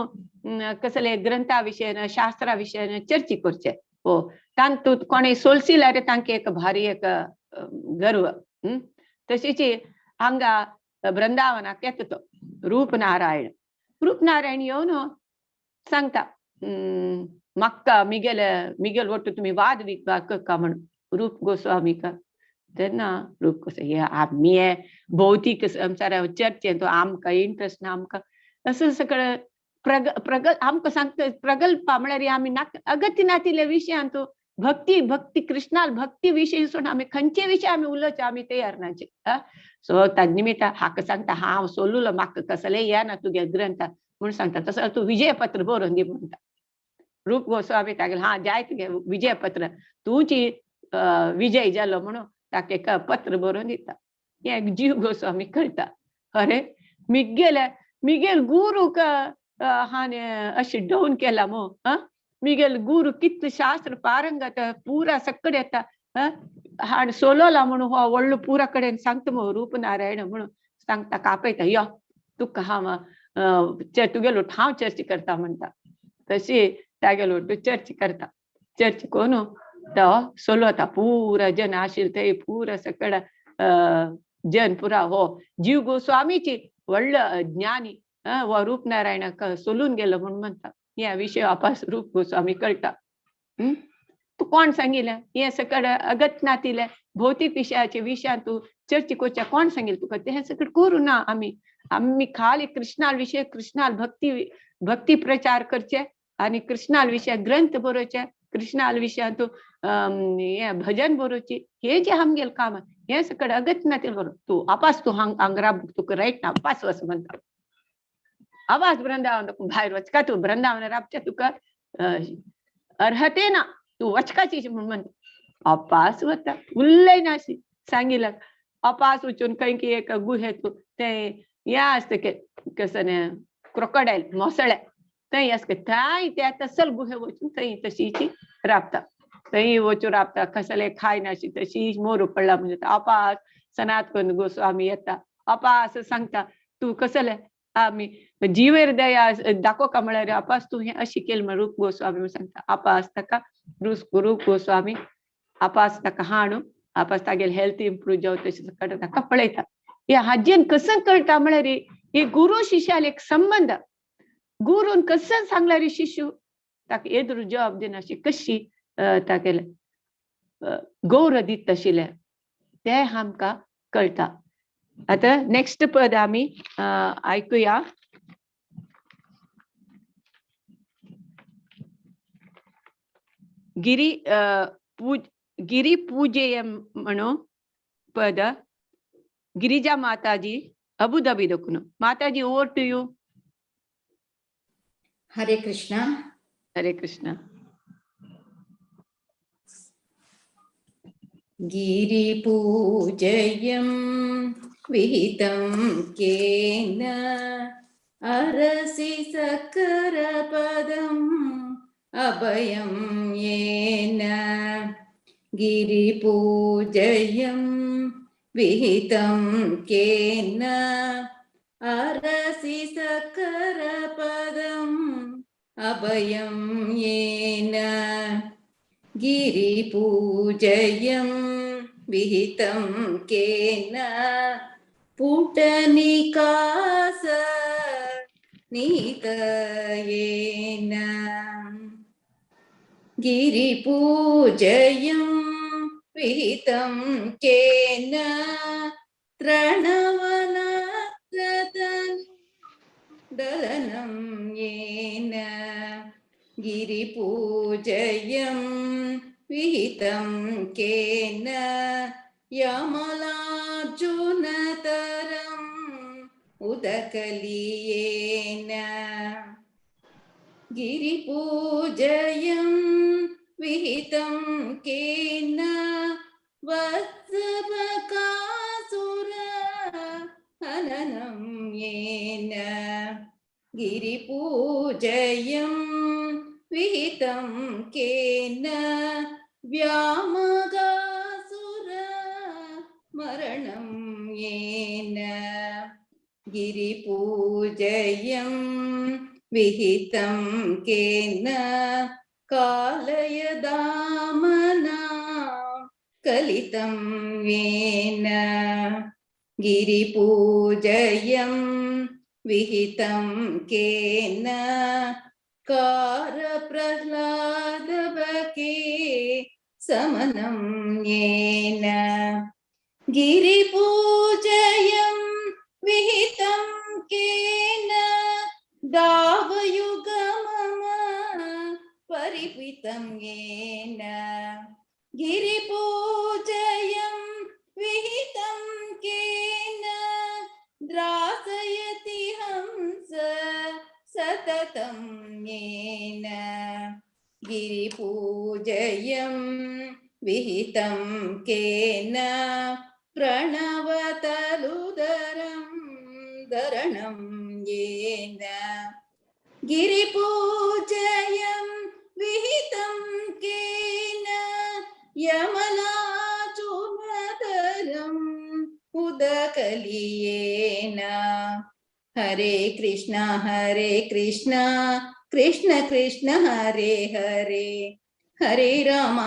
कसले ग्रंथा विशयन शास्त्रा विशयन चर्चा करचे हो तांतूंत कोणें सोलसी जाल्यार तांकां एक भारी एक गर्व तशीच हांगा वृंदावनाक येता तो रूप नारायण येवन सांगता म्हाका मिगेल वट्ट तुमी वाद विवाद करता म्हणून रूप गोस्वामीक तेन्ना रूप गोस्वामी आमी हे भौतीक संवसारा चर्चेन तो आमकां इंट्रस्ट ना आमकां असं सगळं आमकां सांगता प्रगल्प म्हळ्यार आमी अगत्य नातिल्या विशयांत भक्ती कृष्णाल भक्ती विशय सोडून आमी खंयचे विशय आमी उलोवचे आमी तयार नाचे सो ताजे निमित्त हाका सांगता हांव सोलुलो म्हाका कसले येना तुगे ग्रंथ म्हूण सांगता तसो तूं विजयपत्र बरोवन दी म्हणटा रूप गोस्वामी तागेलें हा जाय तुगे विजयपत्र तूंची विजय जालो म्हणून ताका एक पत्र बरोवन दिता हें जीव गोस्वामी कळटा अरे मिगेल गुरूक हांवें अशें डावन केला मो मिगेल गुरू कितले शास्त्र पारंगत पुरा सकड येता हाण सोलोला म्हणून हो व्हडलो पुरा कडेन सांगता मो रूप नारायण म्हणून सांगता कापयता यो तुका हांव तुगेलो हांव चर्चा करता म्हणटा तशी तागेलो चर्चा करता चर्चा करून तो सोलता पुरा जन आशिल्ले थंय पुरा सकड जन पुरा हो जीव गोस्वामीची व्हडलो ज्ञानी हो रूप नारायणाक सोलून गेलो म्हणून म्हणटा ह्या विशय वापस रूप गोस्वामी कळटा तू कोण सांगिल्लें हे सकड अगत नातिले भौतीक विशयाचे विशयान तूं चर्चा करचें कोण सांगिल्लें तुका तें सकड करूं ना आमी खाली कृष्णाल विशय कृष्णाल भक्ती प्रचार करचे आनी कृष्णाल विशय ग्रंथ बरोवचे कृष्णाल विषयांतू हे भजन बरोवची हे जे आमगेल काम हे सकड अगत नातील बरो तू आपास तू हांगरा तुका रायट ना आपास वस म्हणटा आवाज वृंदावन भायर वचका तू वृंदावन राबच्या तुका अर्हते ना तू वचकाची म्हणटा अपास वता उल्लय नाशी सांगितलं अपास वचून काही एक गुहेतू ते या असते कसं क्रोकोडाईल मोसळे थंय असते थंय त्या तसल गुहे वचून थंय तशीची राबता थंय वचून राबता कसले खाय नाशी तशी मोरू पडला म्हणजे अपास सनातन गोस्वामी येता अपास सांगता तू कसले आम्ही जीवेर दया दाखो का म्हळ्यार अपास तू हे अशी केल म्हणून रूप गोस्वामी सांगता अपास ताका रूप गोस्वामी अपास ताका हाणू अपास तागेल हेल्थ इम्प्रूव जाव तशें ताका पळयता हे हाजेन कसं कळटा म्हळ्यार हे गुरु शिष्याल एक संबंध गुरून कसं सांगल्यार शिष्य ताका एदरू जवाब दिनाशी कशी तागेले गौरव दीत आशिल्ले ते आमकां कळटा आता नेक्स्ट पद आमी ऐकुया गिरी पूजेय म्हणून पद गिरिजा माताजी अबुधाबी दकुनु माताजी ओवर टू यू हरे कृष्णा हरे कृष्णा गिरिपूजयं विहितं केन अरसि सकरपदम् अभयं येन गिरिपूजयं विहितं केन अरसि सकरपदम् अभयं येन गिरिपूजयं विहितं केन पुटनिकास नीतयेन गिरिपूजयं विहितं केन तृणवनदलनं येन गिरिपूजयं विहितं केन यमलार्जुनतरम् उदकलीयेन गिरिपूजयं विहितं केन वत्सबकासुर हननं येन गिरिपूजयं विहितं केन व्यामगासुर मरणं येन गिरिपूजयं विहितं केन कालयदामना कलितं येन गिरिपूजयं विहितं केन कारप्रह्लादबके समनं येन गिरिपूजयं विहितं केन दावयुगमम परिपितं येन गिरिपूजयं विहितं केन द्रासयति हंस सततं येन गिरिपूजयं विहितं केन प्रणवतलुदरं धरणं येन गिरिपूजयं विहितं केन यमलार्जुनतरम् उदकलीयेन हरे कृष्णा कृष्ण कृष्ण हरे हरे हरे राम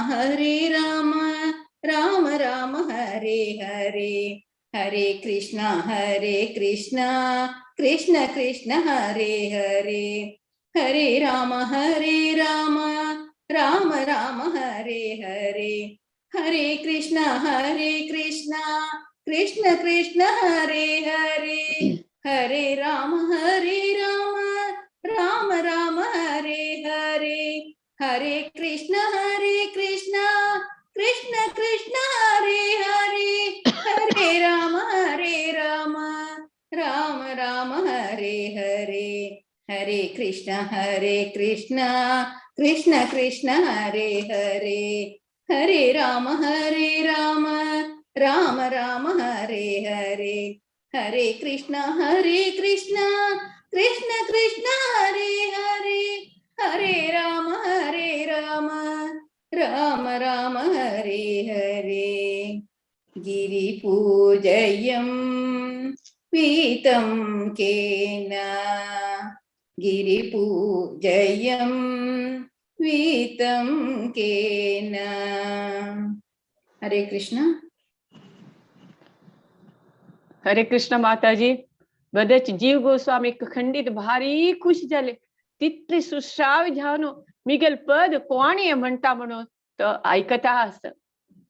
राम राम हरे हरे हरे कृष्णा कृष्ण कृष्ण हरे हरे हरे राम राम राम हरे हरे हरे कृष्णा कृष्ण कृष्ण हरे हरे हरे राम राम राम हरे हरे हरे कृष्ण कृष्ण कृष्ण हरे हरे, हरे राम राम राम हरे हरे, हरे कृष्ण कृष्ण कृष्ण हरे हरे, हरे राम राम राम हरे हरे, हरे कृष्ण कृष्ण कृष्ण हरे हरे, हरे राम राम राम हरे हरे, गिरिपूजयं पीतं केन, गिरिपूजयं पीतं केन. हरे कृष्ण. हरे कृष्ण माताजी. बरेच जीव गोस्वामी खंडित भारी खुश झाले. तिथले सुश्राव झानो मिगल पद कोणी म्हणता म्हणून तो ऐकता असत.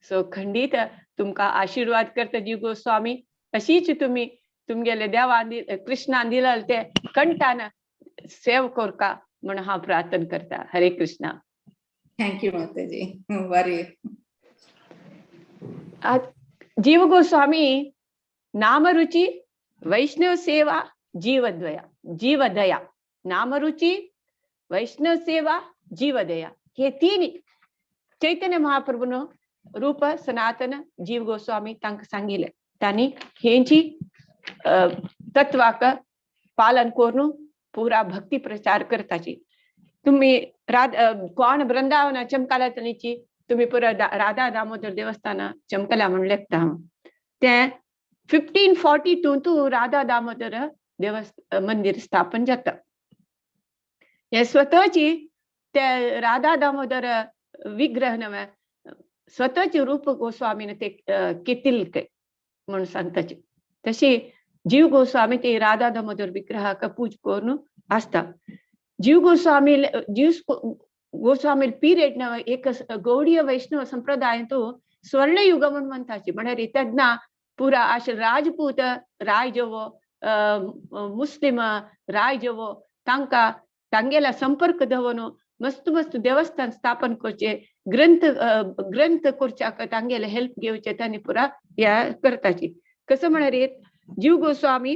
सो खंडित तुमका आशीर्वाद करता जीव गोस्वामी. अशीच तुम्ही तुमगेले देवान कृष्णान दिलेले ते कंठान सेव करका म्हणून हा प्रार्थना करता. हरे कृष्णा. थँक्यू माताजी. बरे. जीव गोस्वामी नामरुचि वैष्णव सेवा जीवदया. नामरुचि वैष्णव सेवा जीवदया हे तीन चैतन्य महाप्रभून रूप सनातन जीव गोस्वामी तांक सांगिले. त्यांनी हेंची तत्वाक पालन करून पुरा भक्ती प्रचार करताची. तुम्ही कोण वृंदावन चमकाला तनीची तुम्ही पुरा राधा दामोदर देवस्थान चमकला म्हणून लेखता. ते 1542 तू राधा दामोदर मंदिर स्थापन जातं. हे स्वतःची त्या राधा दामोदर विग्रह नव्हे स्वतःचे रूप गोस्वामीने ते केतील काय म्हणून सांगताचे. तशी जीव गोस्वामी ते राधा दामोदर विग्रहाक पूज करून असता. जीव गोस्वामी पिरियड न एक गौडीय वैष्णव संप्रदाय तो स्वर्णयुग म्हणून म्हणताचे. म्हणजे त्यांना पुरा अशे राजपूत राय जेवो मुस्लिम राय जेवो तांगेला संपर्क दवनो मस्त मस्त देवस्थान स्थापन करचे, ग्रंथ करच्याक तांगेला हेल्प घेवचे त्यांनी पुरा या करताची. कसं म्हणारे जीव गोस्वामी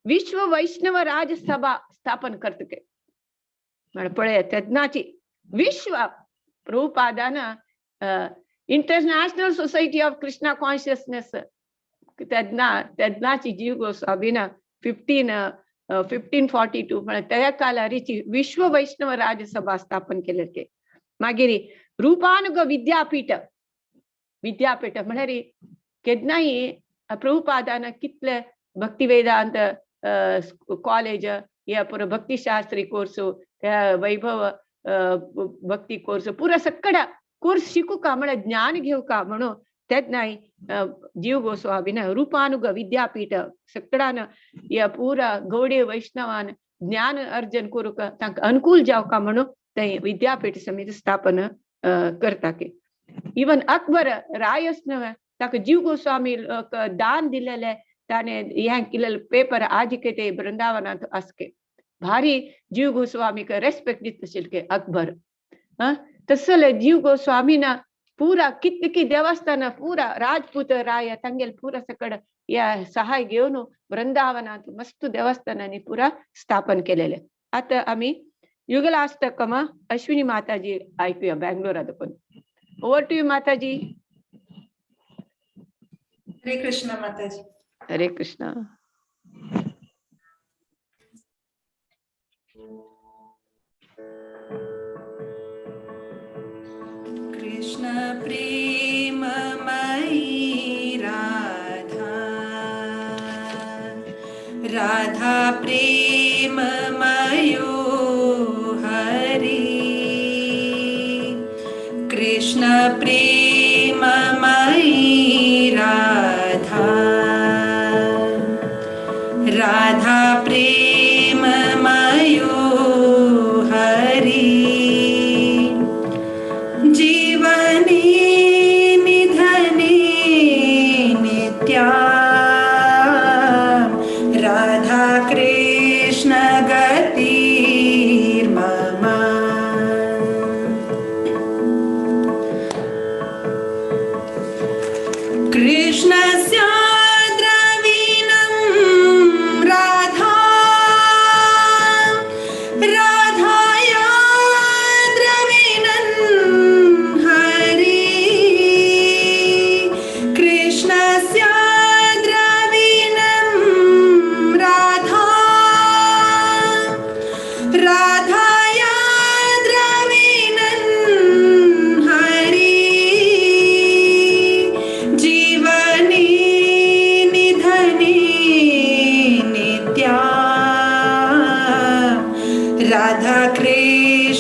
विश्व वैष्णव राजसभा स्थापन करतके. पळे त्याची विश्व प्रभुपादान international society of Krishna consciousness त्याची जीव गोस्वामीन 1542 म्हणजे त्या कालारीची विश्व वैष्णव राजसभा स्थापन केले ते. मागीर रूपानुग विद्यापीठ म्हणजे केदनाही प्रभुपादान कितले भक्ती वेदांत कॉलेज या पुरा भक्तिशास्त्री कोर्स वैभव भक्ती कोर्स पुरा सकड़ा कोर्स शिकू का म्हणजे ज्ञान घेऊ का म्हणून त्यात नाही जीव गोस्वामीन रूपानुग विद्यापीठ सकड़ान या पूरा गौडीय वैष्णवान ज्ञान अर्जन करू का तांक अनुकूल जाव का म्हणून ते विद्यापीठ समिती स्थापन करता के. इवन अकबर रायस नव्हे ताक जीव गोस्वामी दान दिलेले ताने ह्या केलेले पेपर आज के ते वृंदावनात असके भारी जीव गोस्वामी का रेस्पेक्ट दित असेल के अकबर. तसले जीव गोस्वामीना पूरा कितकी देवस्थान पूरा राजपूत राय तांगेल पूरा सकड या सहाय घेऊन वृंदावनात मस्त देवस्थानांनी पुरा स्थापन केलेले. आता आम्ही युगलाष्टकम अश्विनी माताजी ऐकूया बँगलोरात पण. ओव्हर टू यू माताजी. हरे कृष्ण माताजी. हरे कृष्ण. कृष्ण प्रेममयी राधा, राधा प्रेममयो हरि, कृष्ण प्रेममयी राधा, राधा प्रेममयो हरि, जीवने निधने नित्या, राधा कृष्ण गतिर्मम,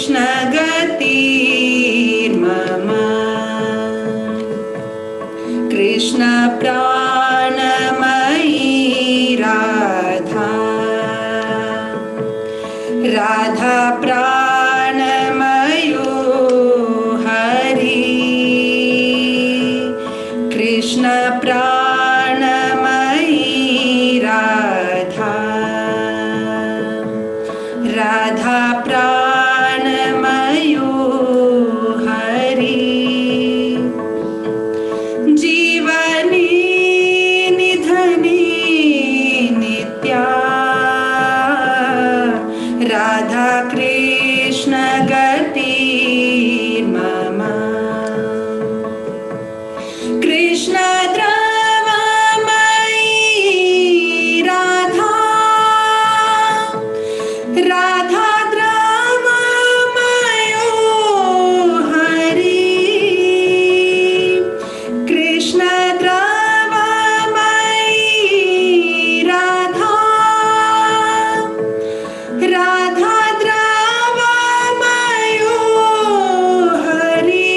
कृष्ण गतिर्मम कृष्ण प्राणमयी राधा राधा प्राणमयो हरि कृष्ण प्राणमयी राधा राधा प्राणमयो हरि जीवनी निधनी नित्या राधा कृष्ण गतिर्मम कृष्ण द्रवमयी राधा राधा द्रवमयो हरि कृष्ण द्रवमयी राधा राधा द्रवमयो हरि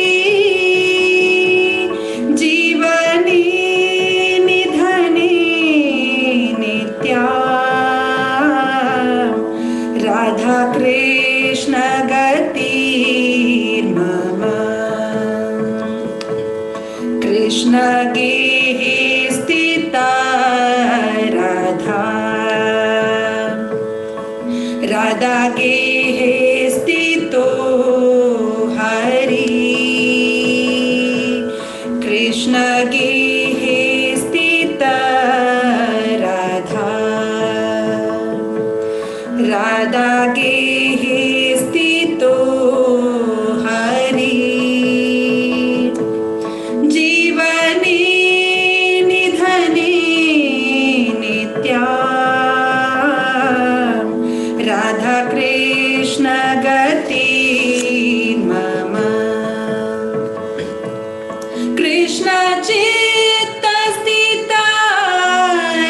जीवनी निधनी नित्या राधा कृष्ण गतिर्मम कृष्ण गेहे स्थिता राधा राधा गेहे स्थितो हरि कृष्ण गेहे स्थिता राधा राधा गेहे स्थितो हरि जीवनी निधनी नित्या राधा कृष्ण गतिर्मम कृष्ण चित्त स्थिता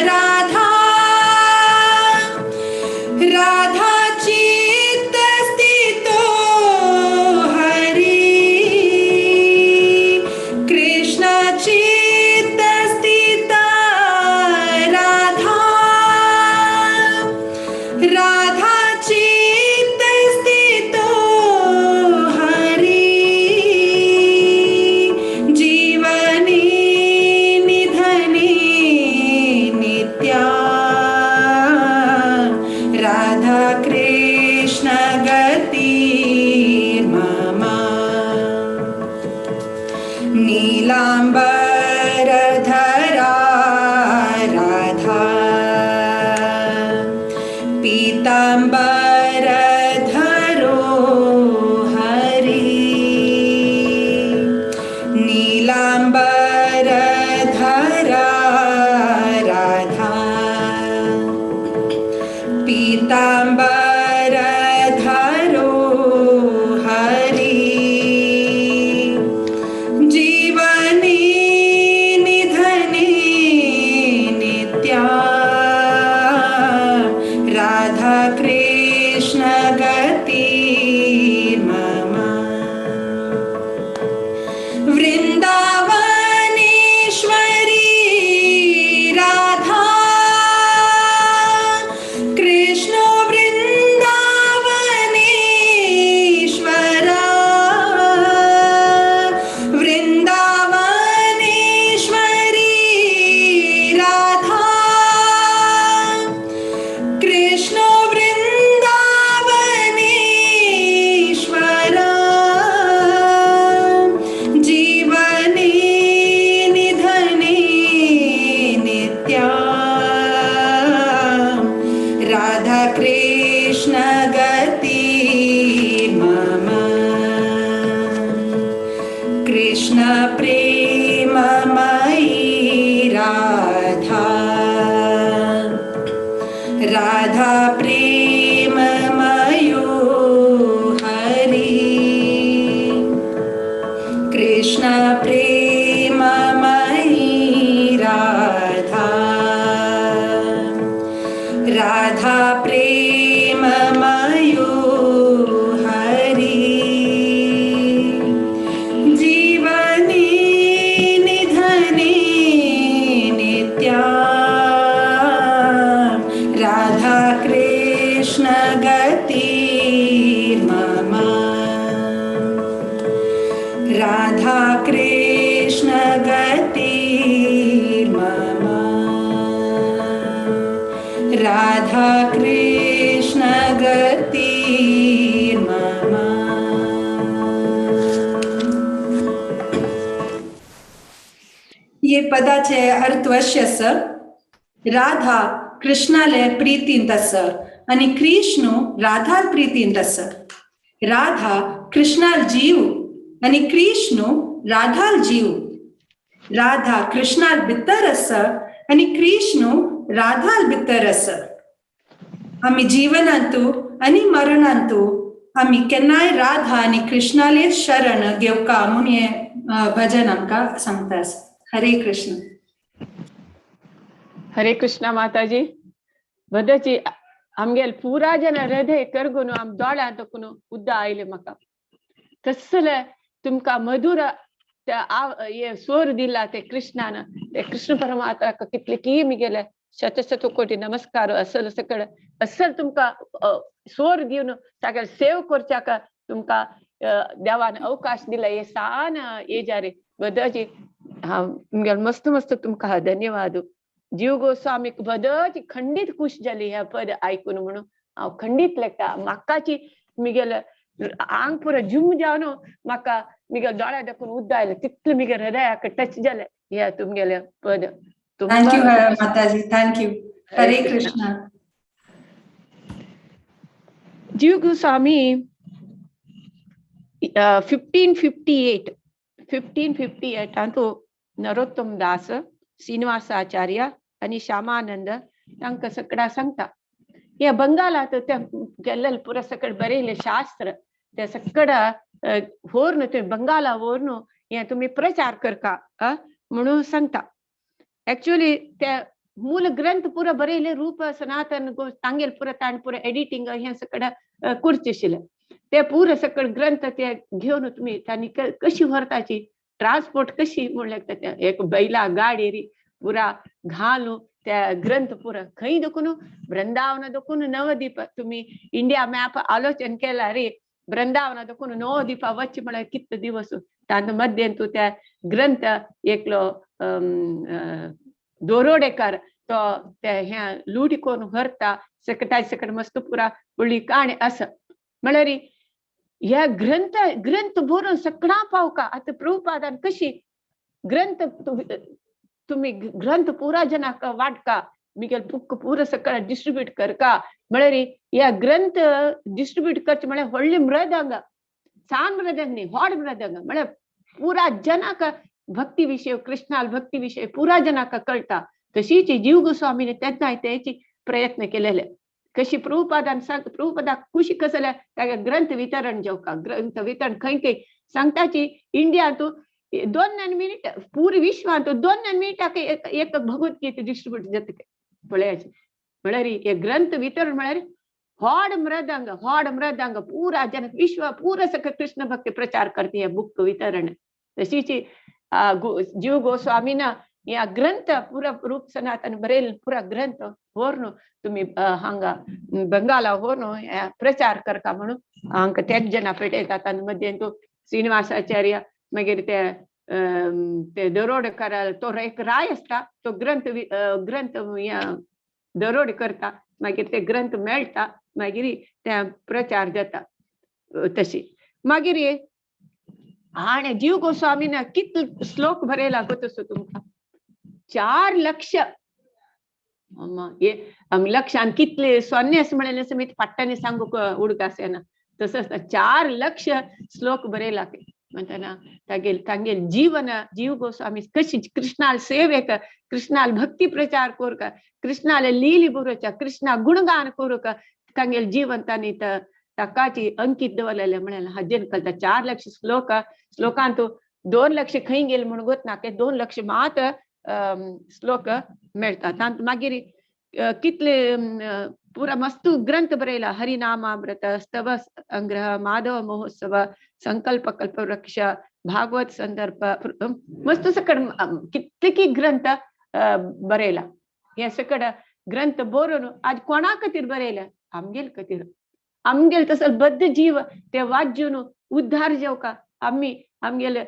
राधा राधा चित्त स्थितो हरि कृष्ण चित्त स्थिता राधा राधा चित्त स्थितो हरि जीवनी निधनी नित्या राधा कृष्ण गतिर्मम नीलाम्बरधरा राधा पीताम्बरधरो हरि नीलाम्बरधरा राधा पीताम्बरधरो हरि जीवनी निधनी नित्या राधा कृष्ण गतिर्मम वृन्दावनेश्वरी राधा कृष्ण वृन्दावनेश्वर वृन्दावनेश्वरी राधा कृष्ण वृन्दावनेश्वर जीवनी निधनी नित्या राधा कृष्ण गतिर्मम कृष्ण प्रेममयी राधा राधा प्रेममयो हरि कृष्ण प्रेममयी राधा राधा प्रेममयो हरि राधा कृष्ण गतिर्मम राधा कृष्ण गतिर्मम ये पदाचे अर्थ अशे आसा राधा कृष्णाले प्रितींत आसा आनी कृष्ण राधाल प्रितींत आसा राधा कृष्णाल जीव आनी कृष्ण राधाल जीव राधा कृष्णाल भितर आसा आनी कृष्ण राधाल भितर आसा आमी जिवनांतू आनी मरणांतू आमी केन्नाय राधा आनी कृष्णाले शरण घेवका म्हूण हे भजन आमकां सांगता हरे कृष्ण हरे कृष्णा माताजी बदची आमगेल पुरा जन हृदय करगून आम दोळ्यां तकून उद्दा आयले म्हाका कसले तुमकां मधुर हे स्वर दिला ते कृष्णान ते कृष्ण परमात्माक कितले की मिगेले शत शत कोटी नमस्कार असल सकळ असल तुमकां स्वर दिवन सगळे सेव करच्याक तुमकां देवान अवकाश दिला हे सान येजारे बदची तुमगेल मस्त मस्त तुमकां धन्यवाद जीव गोस्वामीक बदची खंडीत खुश जाली हे पद आयकून म्हणून हांव खंडीत लेखता म्हाकाची मिगेल आंग पुरो जुम जावन म्हाका मिगेल दोळ्या दाखून उद्दा आयले तितले मिगेल हृदयाक टच जाले हे तुमगेले पद थैंक यू माताजी थैंक यू हरे कृष्ण जीव गोस्वामी 1558 तो नरोत्तम दास श्रीनिवासाचार्य आणि श्यामानंद तांकां सकड़ा सांगता हे बंगालात ते गेल्लेले पुरा सकड बरयले शास्त्र ते सकड व्हरून ते बंगाला व्हरून हे तुम्ही प्रचार करका म्हणून सांगता एक्चुअली ते मूल ग्रंथ पुरा बरयले रूप सनातन तांगेल पुरा ताण पुरा एडिटिंग हे सकड करचेशिल्ले ते पुरे सकड ग्रंथ ते घेवन तुम्ही त्यांनी कशी व्हरताची ट्रान्सपोर्ट कशी म्हणल्यार एक बैला गाडी पुरा घालून त्या ग्रंथ पुरा खंय देखून वृंदावन देखून नवदीप तुम्ही इंडिया मॅप आलोचन केला रे वृंदावन देखून नवदीपा वच म्हळ्यार कितले दिवस तांत मध्येन तू त्या ग्रंथ एकलो दोरोडेकर तो ते ह्या लुटी करून व्हरता सकटाय सकट मस्त पुरा व्हडली काणी आसा म्हळ्यार ह्या ग्रंथ बरोवन सकळा पावका आता प्रभुपादान कशी ग्रंथ तुम्ही ग्रंथ पुरा जनाक वाटका मिगेल पुक्क पुरा सकळ डिस्ट्रीब्यूट करका म्हळ्यार ह्या ग्रंथ डिस्ट्रीब्यूट करचे म्हळ्यार व्हडले मृदंग सान मृदंग न्ही व्हड मृदंग म्हळ्यार पुरा जनाक भक्ती विषय कृष्णाल भक्ती विषय पुरा जनाक कळटा तशीच जीव गोस्वामीने तेन्नाय तेची प्रयत्न केलेले कशी प्रभुपादान प्रभुपादाक खुशी कसले ताका ग्रंथ वितरण जेवका ग्रंथ वितरण खंय खंय सांगताची इंडिया तू 2 मिनिट पूर्ण विश्वात 2 मिनिटाक एक भगवद्गीता डिस्ट्रीब्यूट जाता पळयाची म्हळ्यार हे ग्रंथ वितरण म्हळ्यार व्हड मृदंग पुरा जन विश्व पुरा सक कृष्ण भक्ती प्रचार करते हे बुक वितरण तशीच जीव गोस्वामीन या ग्रंथ पुरा रूप सनातन बरेल पुरा ग्रंथ व्हरून तुम्ही हांगा बंगाला व्हरून प्रचार करका म्हणून हांका तेच जना पेटयतात आनी मध्ये तो श्रीनिवासाचार्य मागीर ते दरोडेकर तो एक राय असता तो ग्रंथ दरोड करता मागीर ते ग्रंथ मेळटा मागीर ते प्रचार जाता तशी मागीर आणि जीव गोस्वामीन कितले श्लोक बरयला गोतसो तुमकां 4 लक्ष लक्षान कितले सोन्ने असे म्हणाले समित फाट्टाने सांगू उडकासेना तसंच 4 लक्ष श्लोक बरयला म्हणताना तांगेल जीवन जीव गोस्वामी कशी कृष्णाल सेवेक कृष्णाल भक्ती प्रचार कोरका कृष्णाले लीली बुरोचा कृष्णा गुणगान कोरका तांगेल जीवन तांणी ताकाची अंकित दवरलेले म्हणाले हजन कळता 4 लक्ष श्लोकांत 2 लक्ष खंय गेले म्हणून गोत ना 2 लक्ष मात श्लोक मेळतात मागीर कितले पुरा मस्त ग्रंथ बरयला हरिनामामृत स्तव संग्रह माधव महोत्सव संकल्प कल्पवृक्ष भागवत संदर्भ मस्त सकड कितले ग्रंथ बरयला हे सकड ग्रंथ बरोवन आज कोणा खातीर बरयला आमगेल खातीर आमगेल तसं बद्ध जीव ते वाजून उद्धार जेवका आम्ही आमगेले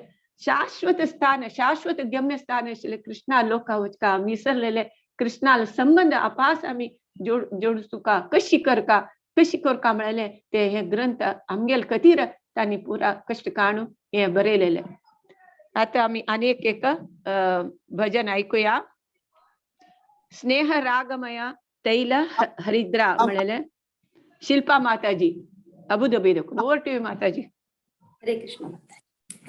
शाश्वत स्थान शाश्वत गम्य स्थान आशिल्ले कृष्णा लोका वचका विसरलेले कृष्णाल संबंध आपास आम्ही जोडसुका कशी करका म्हळेले ते हे ग्रंथ आमगेल कथीर तांणी पुरा कष्ट काणू हे बरयलेले. आता आम्ही अनेक एक भजन ऐकूया. स्नेह रागमय तैल हरिद्रा म्हळेले शिल्पा माताजी अबुधाबी देखून. ओवर टू यू माताजी. हरे कृष्ण.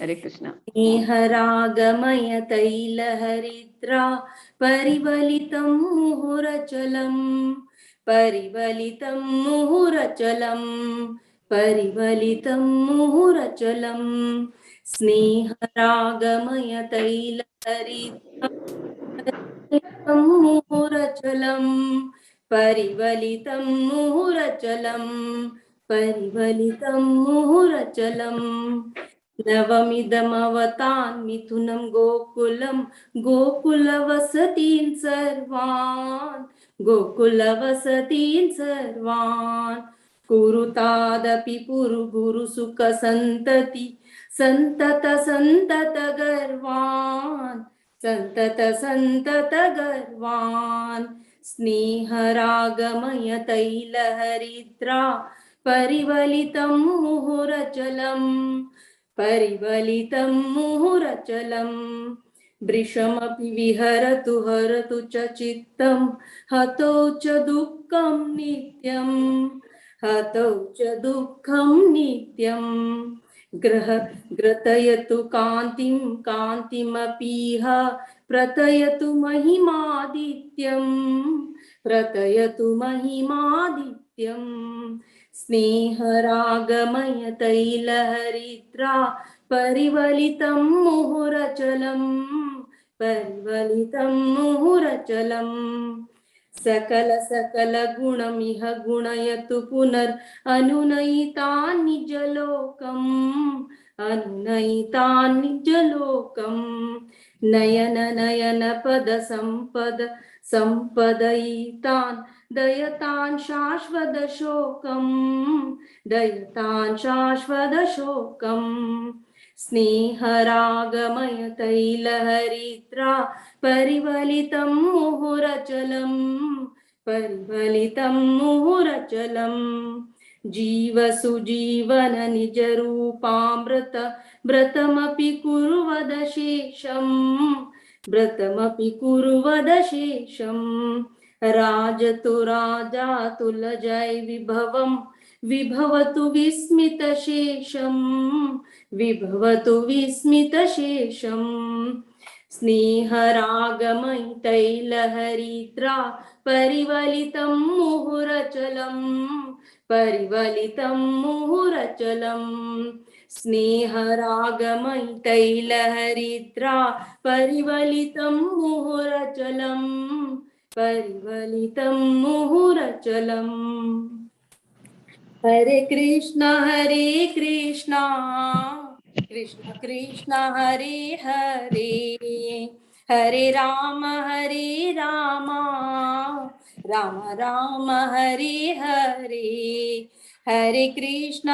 हरे कृष्ण. स्नेह रागमय तैल हरिद्रा परिवलितं मुहुरचलं परिवलितं मुहुरचलं परिवलितं मुहुरचलं स्नेह रागमय तैल हरिद्रा मुहुरचलं परिवलितं मुहुरचलं परिवलितं मुहुरचलं नवमिदमवतान् मिथुनं गोकुलं गोकुलवसतीन् सर्वान् गोकुलवसतीन् सर्वान् कुरुतादपि पुरु गुरुसुख सन्तति सन्तत सन्तत गर्वान् सन्तत सन्तत गर्वान् स्नेहरागमय तैल हरिद्रा परिवलितं मुहुरचलं परिवलितं मुहुरचलं वृषमपि विहरतु हरतु च चित्तं हतौ च दुःखं नित्यं हतौ च दुःखं नित्यं ग्रतयतु कान्तिं कान्तिमपीह प्रतयतु महिमादित्यं प्रतयतु महिमादित्यं स्नेहरागमय तैल हरिद्रा परिवलितं मुहुरचलं परिवलितं मुहुरचलं सकल सकल गुणमिह गुणयतु पुनर् अनुनयितान् निजलोकम् अनुनयितान् निजलोकम् नयन नयन पद संपद संपदयितान् दयतान् शाश्वत शोकम् दयतान् शाश्वत शोकम् स्नेहरागमय तैल हरिद्रा परिवलितं मुहुरचलं परिवलितं मुहुरचलं जीव सुजीवन निज रूपामृत व्रतमपि कुर्वद शेषं व्रतमपि कुर्वद शेषं राजतु राजातुलजय विभवं विभवतु विस्मितशेषं विभवतु विस्मितशेषं स्नेहरागमय तैल हरिद्रा परिवलितं मुहुरचलं परिवलितं मुहुरचलं स्नेहरागमय तैल हरिद्रा परिवलितं मुहुरचलं परिवलितं मुहुरचलं हरे कृष्ण कृष्ण कृष्ण हरे हरे हरे राम राम राम हरे हरे हरे कृष्ण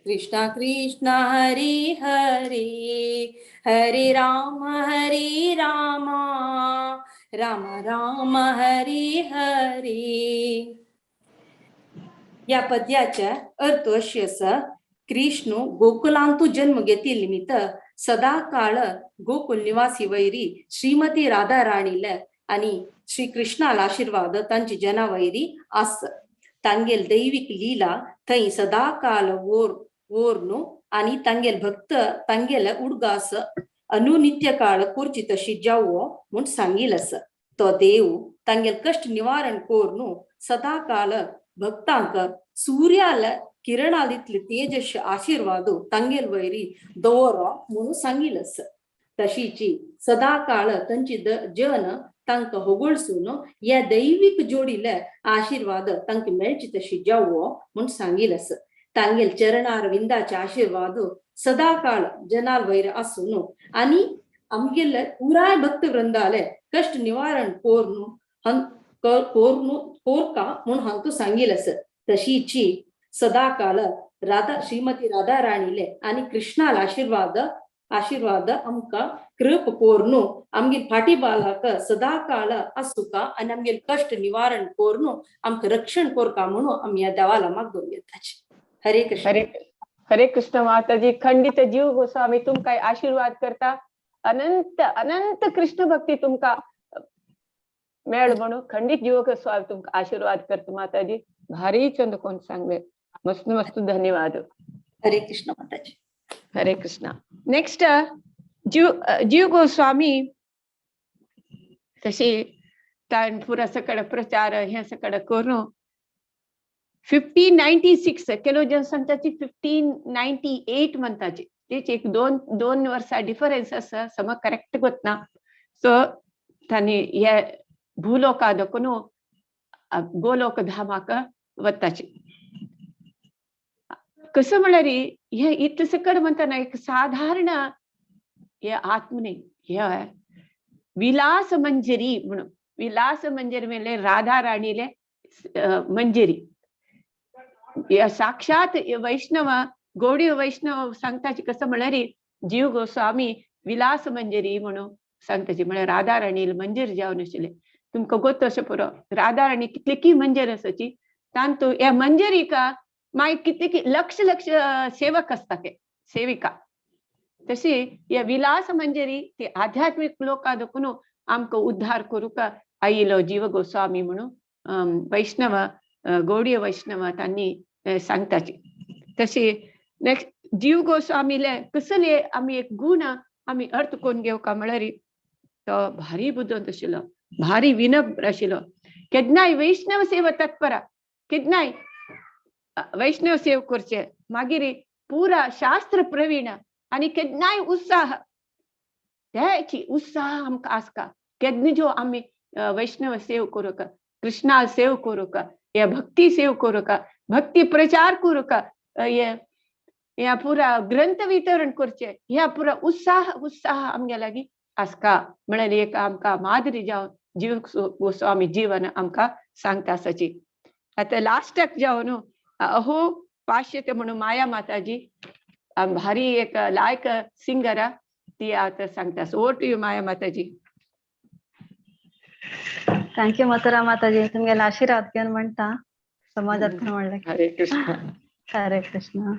कृष्ण कृष्ण हरे हरे हरे राम राम राम हरे हरे. या पद्याचा अर्थ अशी असा कृष्ण गोकुलांतू जन्म घेतील निमित्त सदा काळ गोकुल निवासी वैरी श्रीमती राधा राणीला आणि श्री कृष्णाला आशीर्वाद तांची जना वैरी आस तांगेल दैविक लीला थई सदा काळ ओरनु आणि तांगेल भक्त तांगेल उडगास अनुनित्य काळ कोरची तशी जावो म्हूण सांगिलस. तो देव तांगेल कष्ट निवारण कोरनु सदा काळ भक्तांक सूर्याल किरणादितले तेजस आशीर्वाद तांगेल वैरी दवरो म्हणून सांगिलस. तशीची सदा काळ तांची जन तांक होगळसून या दैविक जोडीला आशीर्वाद तांक मेळची तशी जावो म्हणून सांगिलस. तांगेल चरणार विंदाचे आशीर्वाद सदा काळ जनाल वैर आसून आणि आमगेल पुराय भक्त वृंदाले कष्ट निवारण कोरका म्हणून हांतू सांगिलस. तशीची सदा काळ श्रीमती राधा राणीले आणि कृष्णाला आशीर्वाद आमका कृप कोरनु आमगे फाटी बालाक सदा काळ असुका आणि आमगे कष्ट निवारण कोरनु आमक रक्षण कोरका म्हणून आम्ही या देवाला मागून येताच. हरे कृष्ण. हरे कृष्ण माताजी. खंडित जीव गोस्वामी तुमका आशीर्वाद करता. अनंत अनंत कृष्ण भक्ती तुमका मेळ म्हणून खंडित जीव गोस्वामी तुमका आशीर्वाद करतो माताजी. भारी चंद कोण सांगवे. मस्त मस्त धन्यवाद. हरे कृष्ण माताजी. हरे कृष्ण. नेक्स्ट जीव गोस्वामी तशी ताण पुरा सकड प्रचार हे सकड करून 1596 केलो जन सांगताची 1598 म्हणताची तेच एक दोन वर्षा डिफरन्स असा सम करेक्ट गोतना. सो तानी हे भूलोका दकुनो गोलोक धामाक वताची. कसं म्हणारी हे इतकं सकड म्हणताना एक साधारण हे आत्मने हे विलास मंजरी म्हणून विलास मंजरी म्हणजे राधा राणीले मंजरी या साक्षात वैष्णव गौडी वैष्णव सांगताची कसं म्हणारी जीव गोस्वामी विलास मंजरी म्हणून सांगताची म्हणजे राधा राणीला मंजर जावन आशिल्ले. तुमका गोत अशें पुरो राधा राणी कितली की मंजर आसाची तांतू या मंजरी का माय कितली की लक्ष सेवक असता के सेविका तशी या विलास मंजरी ते आध्यात्मिक लोका दकुनो आमको उद्धार करू का आईलो जीव गोस्वामी म्हणून वैष्णव गौडी वैष्णव त्यांनी सांगताची. तशी नेक्स्ट जीव गोस्वामीले कसले आम्ही एक गुण आम्ही अर्थ कोण घेऊ का म्हळ्यारी तो भारी बुद्धवंत आशिल्लो भारी विनम्र आशिल्लो. केदनाय वैष्णव सेवा तत्परा केदनाय वैष्णव सेव करचे मागीर पुरा शास्त्र प्रवीण आणि केदनाय उत्साह त्याची उत्साह आमकां आसका. केदना जो आम्ही वैष्णव सेव करू का कृष्णा सेव करू का या भक्ती सेव करू का भक्ती प्रचार करू का या पुरा ग्रंथ वितरण करचे ह्या पुरा उत्साह आमगे लागी आसका. म्हळ्यार एक आमकां मादरी जावन जीव गोस्वामी जीवन आमकां सांगता आसाची. आता लास्टाक जावन अहो पाश्यते म्हणून माया माताजी भारी एक लायक सिंगर ती आता सांगता. ओवर टू यू माया माताजी. थँक्यू मथुरा माताजी. तुमगेला आशीर्वाद घेऊन म्हणता समाजात म्हणले. हरे कृष्ण. हरे कृष्ण.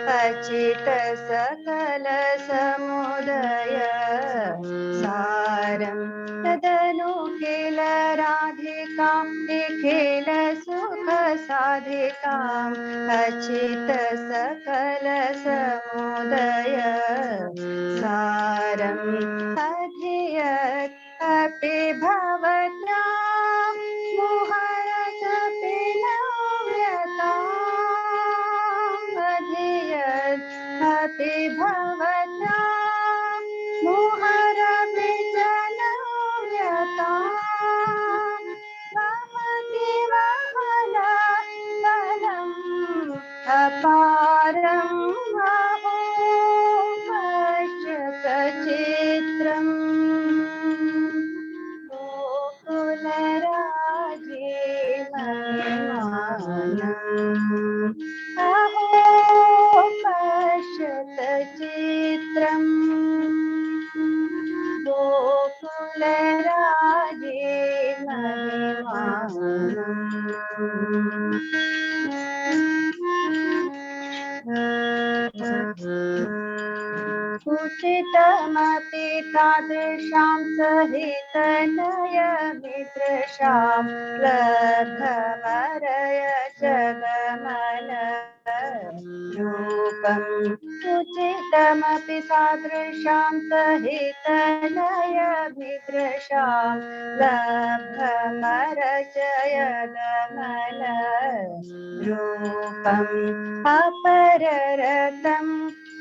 अचित सकल समुदय सारं तदनु किल राधिका साधिका निखिल सुख साधिका अचित सकल समुदय सारम् अधियत् अपि भवत्या मोहरजपि नव्यताम् अधियत् अपि भवत्या मोहरपि च नव्यताम् भवति वहना बलम् अपारं अहो पश्यत चित्रम् गोकुलराजे महिमानम् अहो पश्यत चित्रम् गोकुलराजे महिमानम् उचितमपि तादृशां सहितनयमिदृशां लब्धमरय जगमन रूपम् उचितमपि सादृशां सहितनयमिदृशां लब्धमरजयगमन रूपम् अपररतम्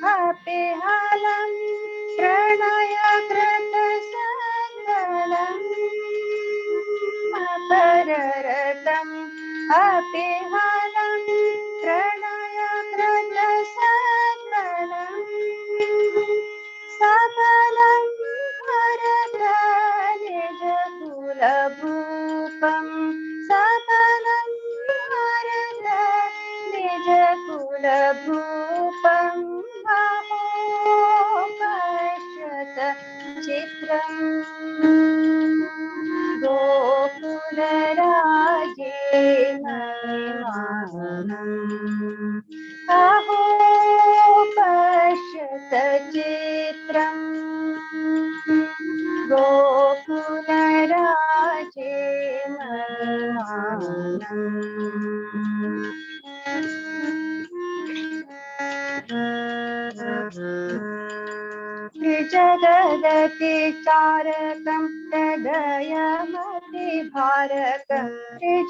अपि हलं प्रणयकृतसङ्गलम् अपररतम् अपि हलं प्रणयकृतसङ्गलम् सकलं भरत निजकुलभूपम् सकलं भरत निजकुलभूपम् अहो पश्यत चित्रम् गोकुलराजे महिमानम् अहो पश्यत चित्रम् गोकुलराजे महिमानम् जगदति चारकं हृदयमति भारकं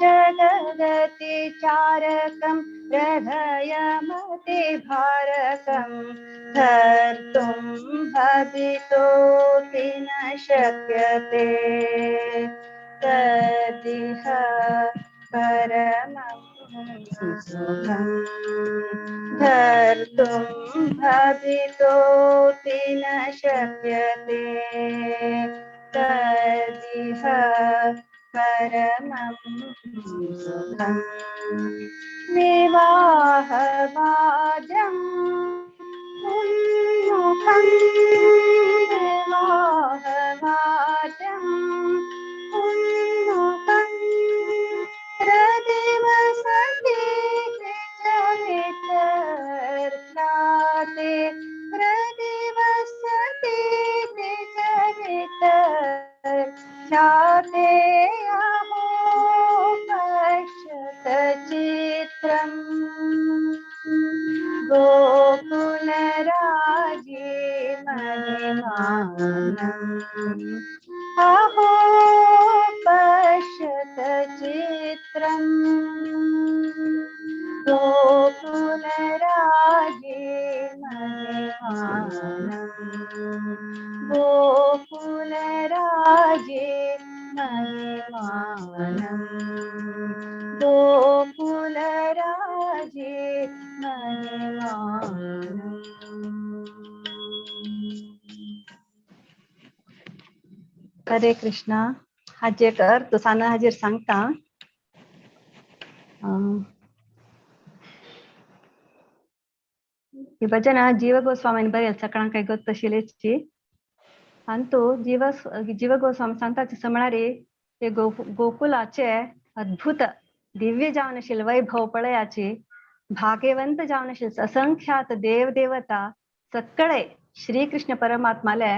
जगदति चारकं हृदयमति भारकं धर्तुं भवितोऽपि न शक्यते तदिह परमं सुखम् धर्तुं भवितोऽपि न शक्यते तदिह परमं सुखम् विवाहवाद्यम् उन्मुखम् विवाहवाद्यम् उन्मुखम् प्रदिवसति चरितर्त्राते प्रदिवसति चरितर्त्राते अहो पश्यत चित्रम् गोकुलराजे महिमानम् अहो पश्यत चित्रम् गोकुलराजे महिमानम् गोकुलराजे महिमानम् गोकुलराजे महिमानम् हरे कृष्णा. हाजे एक अर्थ साना हाजेर सांगता. ಈ ಭಜನ ಜೀವ ಗೋಸ್ವಾಮಿನ ಬರೆಯಲ್ ಸಕಳಂಕ ಗೊತ್ತशिलेची अंतु जीव गोस्वामी सांगता म्हणारे ते गोकुलाचे अद्भुत दिव्य जावन आशिल्ले वैभव पळयाचे भाग्यवंत जावन आशिल्ले असंख्यात देव देवता सगळे श्रीकृष्ण परमात्माले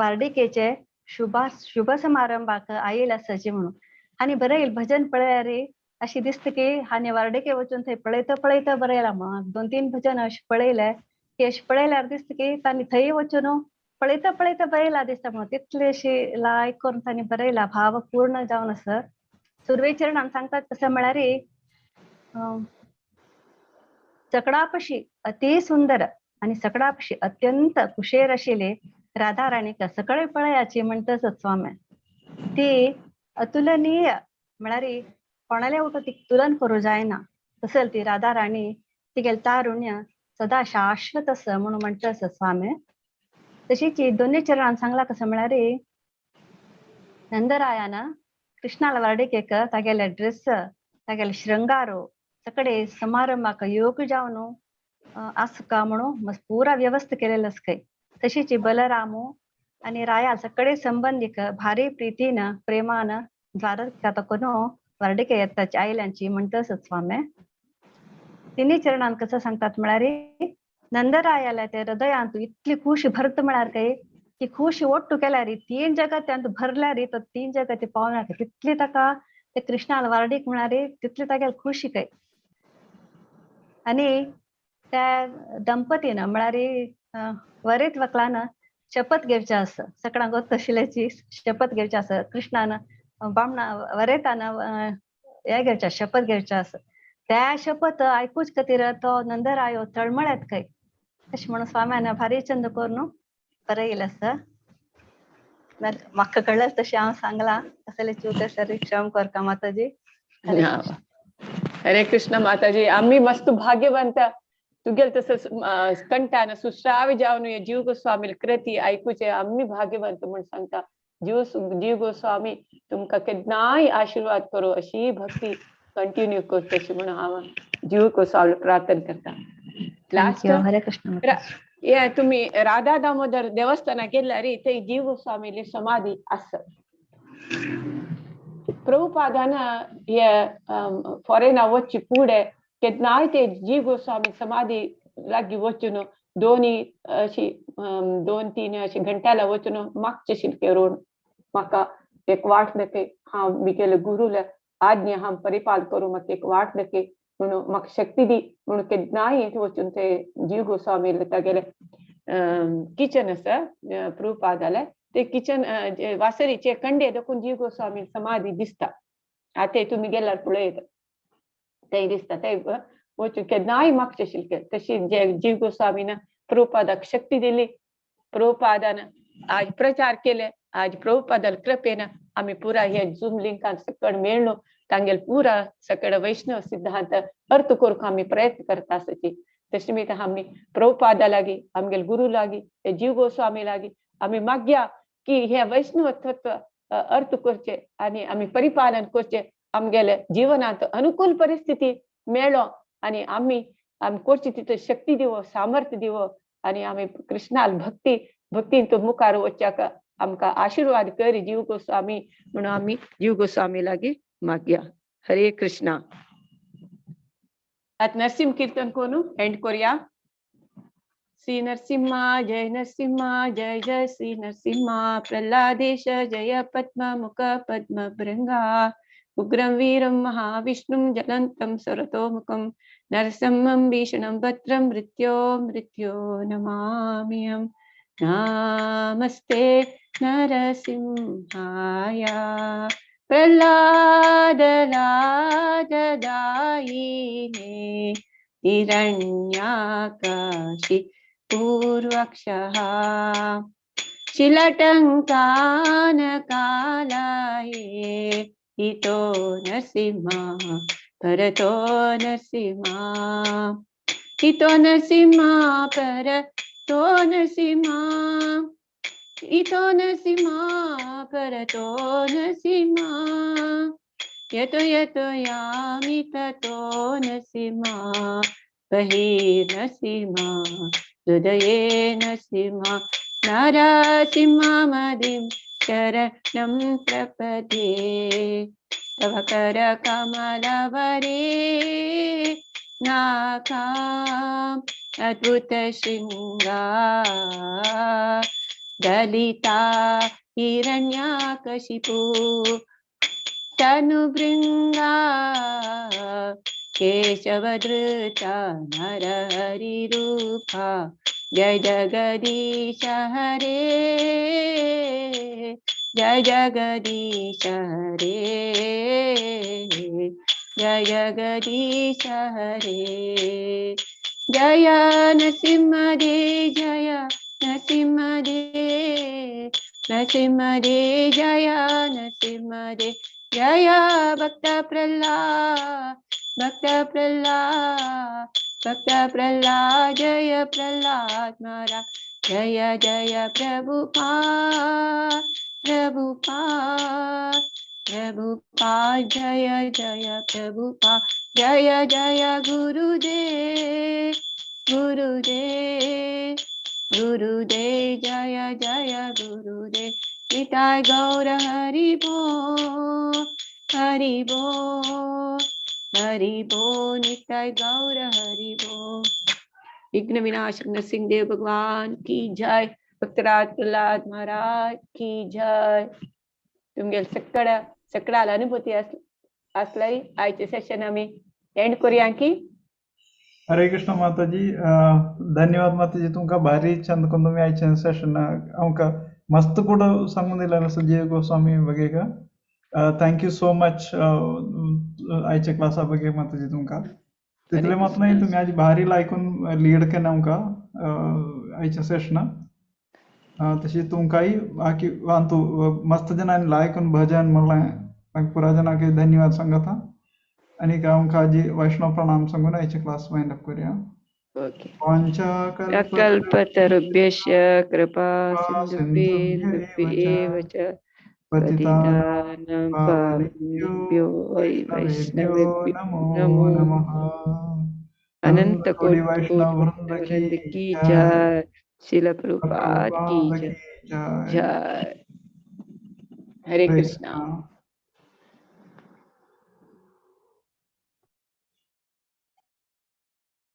वार्डिकेचे शुभ समारंभाक आयिल्ले आसाचे म्हणून हानी बरेल भजन पळयारे अशी दिसत की हानी वार्डेके वचून थंय पळयता बरयला मग 2-3 भजन अशी पळयले की अशी पळयल्यार दिसत की तांणी थंय वचून पळयता बरयला दिसता म्हणून तितले अशी लायक करून तांणी बरयला भाव पूर्ण जावन असं सुर्वेचरणान सांगतात कसं म्हळ्यार सकडापशी अति सुंदर आणि सकडापशी अत्यंत कुशेर आशिल्ले राधा राणीक सकळे पळयाची म्हणटच स्वामी ती अतुलनीय म्हळ्यार कोणाले उठो ती तुलन करू जायना तसल ती राधा राणी तिगेल तारुण्य सदा शाश्वत अस म्हणून म्हणटस स्वामी तशीच दोन्ही चरणान सांगला कसं म्हळ्यार नंदरायान कृष्णाला वार्डेकेक तागेले ड्रेस तागेले श्रृंगारो सकडे समारंभाक योग जावन आसका म्हणून पुरा व्यवस्था केलेलं असकय तशीच बलरामू आणि राया सकडे संबंधिक भारी प्रीतीन प्रेमान द्वारका तकोनो वर्डिके येताची आयल्यांची म्हणटस स्वामी तिन्ही चरणान कसं सांगतात म्हळ्यार नंदरायाला ते हृदयांत इतली खुशी भरत म्हळ्यार काय की खुशी ओट्टू केल्यार 3 जगत त्यांत भरल्यार तो 3 जगत पावणार तितली ताका ते कृष्णाला वार्डीक म्हळ्यार तितली तागेल खुशी काय आणि त्या दंपतीन म्हळ्यार वरीत वकलान शपथ घेवचे आस सगळ्यांक तशिल्याची शपथ घेवचे आस कृष्णान बामणा वरेतान हे घेवचे शपथ घेवचे आस त्या शपथ ऐकूच खातीर तो नंदरायो तळमळत काय अशें म्हणून स्वाम्यान भारी छंद करून बरयलें आसा म्हाका कळलं तशें हांव सांगलां असले चूक सरी क्षम करता माताजी हरे कृष्ण माताजी आम्ही मस्त भाग्यवंत तुगेल तसं कंठान सुश्राव्य जावन जीव गोस्वामी कृती ऐकूचे आम्ही भाग्यवंत म्हणून सांगता जीव गोस्वामी तुमका केन्नाय आशीर्वाद करो अशी भक्ती कंटिन्यू करता अशी म्हणून हांव जीव गोस्वामी प्रार्थना करता लास्ट हरे कृष्ण ये तुम्ही राधा दामोदर देवस्थानाक गेल्यार थंय जीव गोस्वामीली समाधी आसा प्रभुपादान हे फॉरेन वच्ची फुडें केन्नाय ते जीव गोस्वामी समाधी लागीं वचून दोनी अशी 2-3 अशी घंट्याला वचून मागचे शिल्के रोड म्हाका एक वाट दाखय हांव बिगेले गुरुले आज्ञा हांव परिपाल करूं म्हाका एक वाट दाखय म्हणून म्हाका शक्ती दी म्हणून केन्नाय वचून ते जीव गोस्वामी तागेले किचन आसा प्रभुपादाले ते किचन वासरीचे कंडे देखून जीव गोस्वामी समाधी दिसता आता तुम्ही गेल्यार पळयत ते दिसता ते वचून केन्नाय मागचे शिल्के तशी जे जीव गोस्वामीन प्रभुपादाक शक्ती दिली प्रभुपादान आज प्रचार केले आज प्रभुपादाल कृपेन आम्ही पुरा हे झूम लिंकान सकड मेळ्ळो तांगेल पुरा सकड वैष्णव सिद्धांत अर्थ करूंक आम्ही प्रयत्न करता आसाची तशी मी आम्ही प्रभुपादा लागी आमगेल गुरु लागी हे जीव गोस्वामी लागी आम्ही मागया की हे वैष्णव तत्व अर्थ करचे आणि आम्ही परिपालन करचे आमगेले जीवनात अनुकूल परिस्थिती मेळ्ळो आणि आम्ही करची तिथे शक्ती दिवो सामर्थ्य दिवो आणि आम्ही कृष्णाल भक्तीन तो मुखार वच्चाक आमकां आशीर्वाद करी जीव गोस्वामी म्हणून आम्ही जीव गोस्वामी लागी मागया हरे कृष्णा आत नरसिंह कीर्तन कोणू एंड करूया श्री नरसिंहा जय जय श्री नरसिंहा प्रल्हादेश जय पद्म मुख पद्म भृंगा उग्रं वीरं महाविष्णुं जलन्तं सरतोमुखं नरसिंहं भीषणं भद्रं मृत्यो नमाम्यहम् नमस्ते नरसिंहाय प्रह्लादलाददायिने हिरण्याकाशि पूर्वक्षः शिलटङ्कानकालाये हितो नरसिंहा परतो नरसिंहा हितो नरसिंहा परतो नरसिंहा हितो नरसिंहा परतो नरसिंहा यतो यामि ततो नरसिंहा बहिर्नरसिंहा हृदये नरसिंहा नरसिंहमदिं शरणं प्रपद्ये तव करकमलवरे नाकाम् अद्भुतशृङ्गार दलिता हिरण्याकशिपु तनुभृङ्गा केशवधृता नरहरिरूपा जय जगदीश हरे जय जगदीश हरे जय जगदीश हरे जय नरसिंहदेव जय नरसिंहदेव नरसिंहदेव जय नरसिंहदेव जय भक्त प्रह्लाद भक्त प्रह्लाद जय प्रह्लाद महाराज जय जय प्रभुपाद प्रभुपाद प्रभुपाद जय जय प्रभुपाद जय जय गुरुदेव गुरुदेव गुरुदेव जय जय गुरुदेव निताय गौर हरि बोल हरि बोल हरि बोल निताय गौर हरि बोल। विघ्न विनाशक नरसिंहदेव भगवान की जय भक्तराज प्रह्लाद महाराज की जय। तुमगे सकळाला अनुभूती असली आयचे सेशन आम्ही एंड करूया की। हरे कृष्ण माताजी धन्यवाद माताजी तुमका भारी चंद को तुम्ही आयचे सेशन आमका मस्त ಕೂಡ सांगून दिला जीव गोस्वामी बगे का थँक यू सो मच आयच्या क्लासा बगे माताजी तुमका तितले मत नाही तुम्ही आज भारी लायकून लीड केना आमका आयच्या सेशन तशी तुमकाही बाकी वांतू मस्त जणांनी लायकून भजन मला पुरा जनाके धन्यवाद सांगता आणि का आमका जी वैष्णव प्रणाम सांगून आयच्या क्लास वाइंड अप करूया। ओके पंचकल्पतरुभ्यश्च कल्पतरुभ्यश्च कृपा सिन्धुभ्येव च पतितानां पावनेभ्यो वैष्णवेभ्यो नमो नमः। अनंत कोटि वैष्णव वृंद की जय शिल प्रभुपाद की जय। हरे कृष्णा।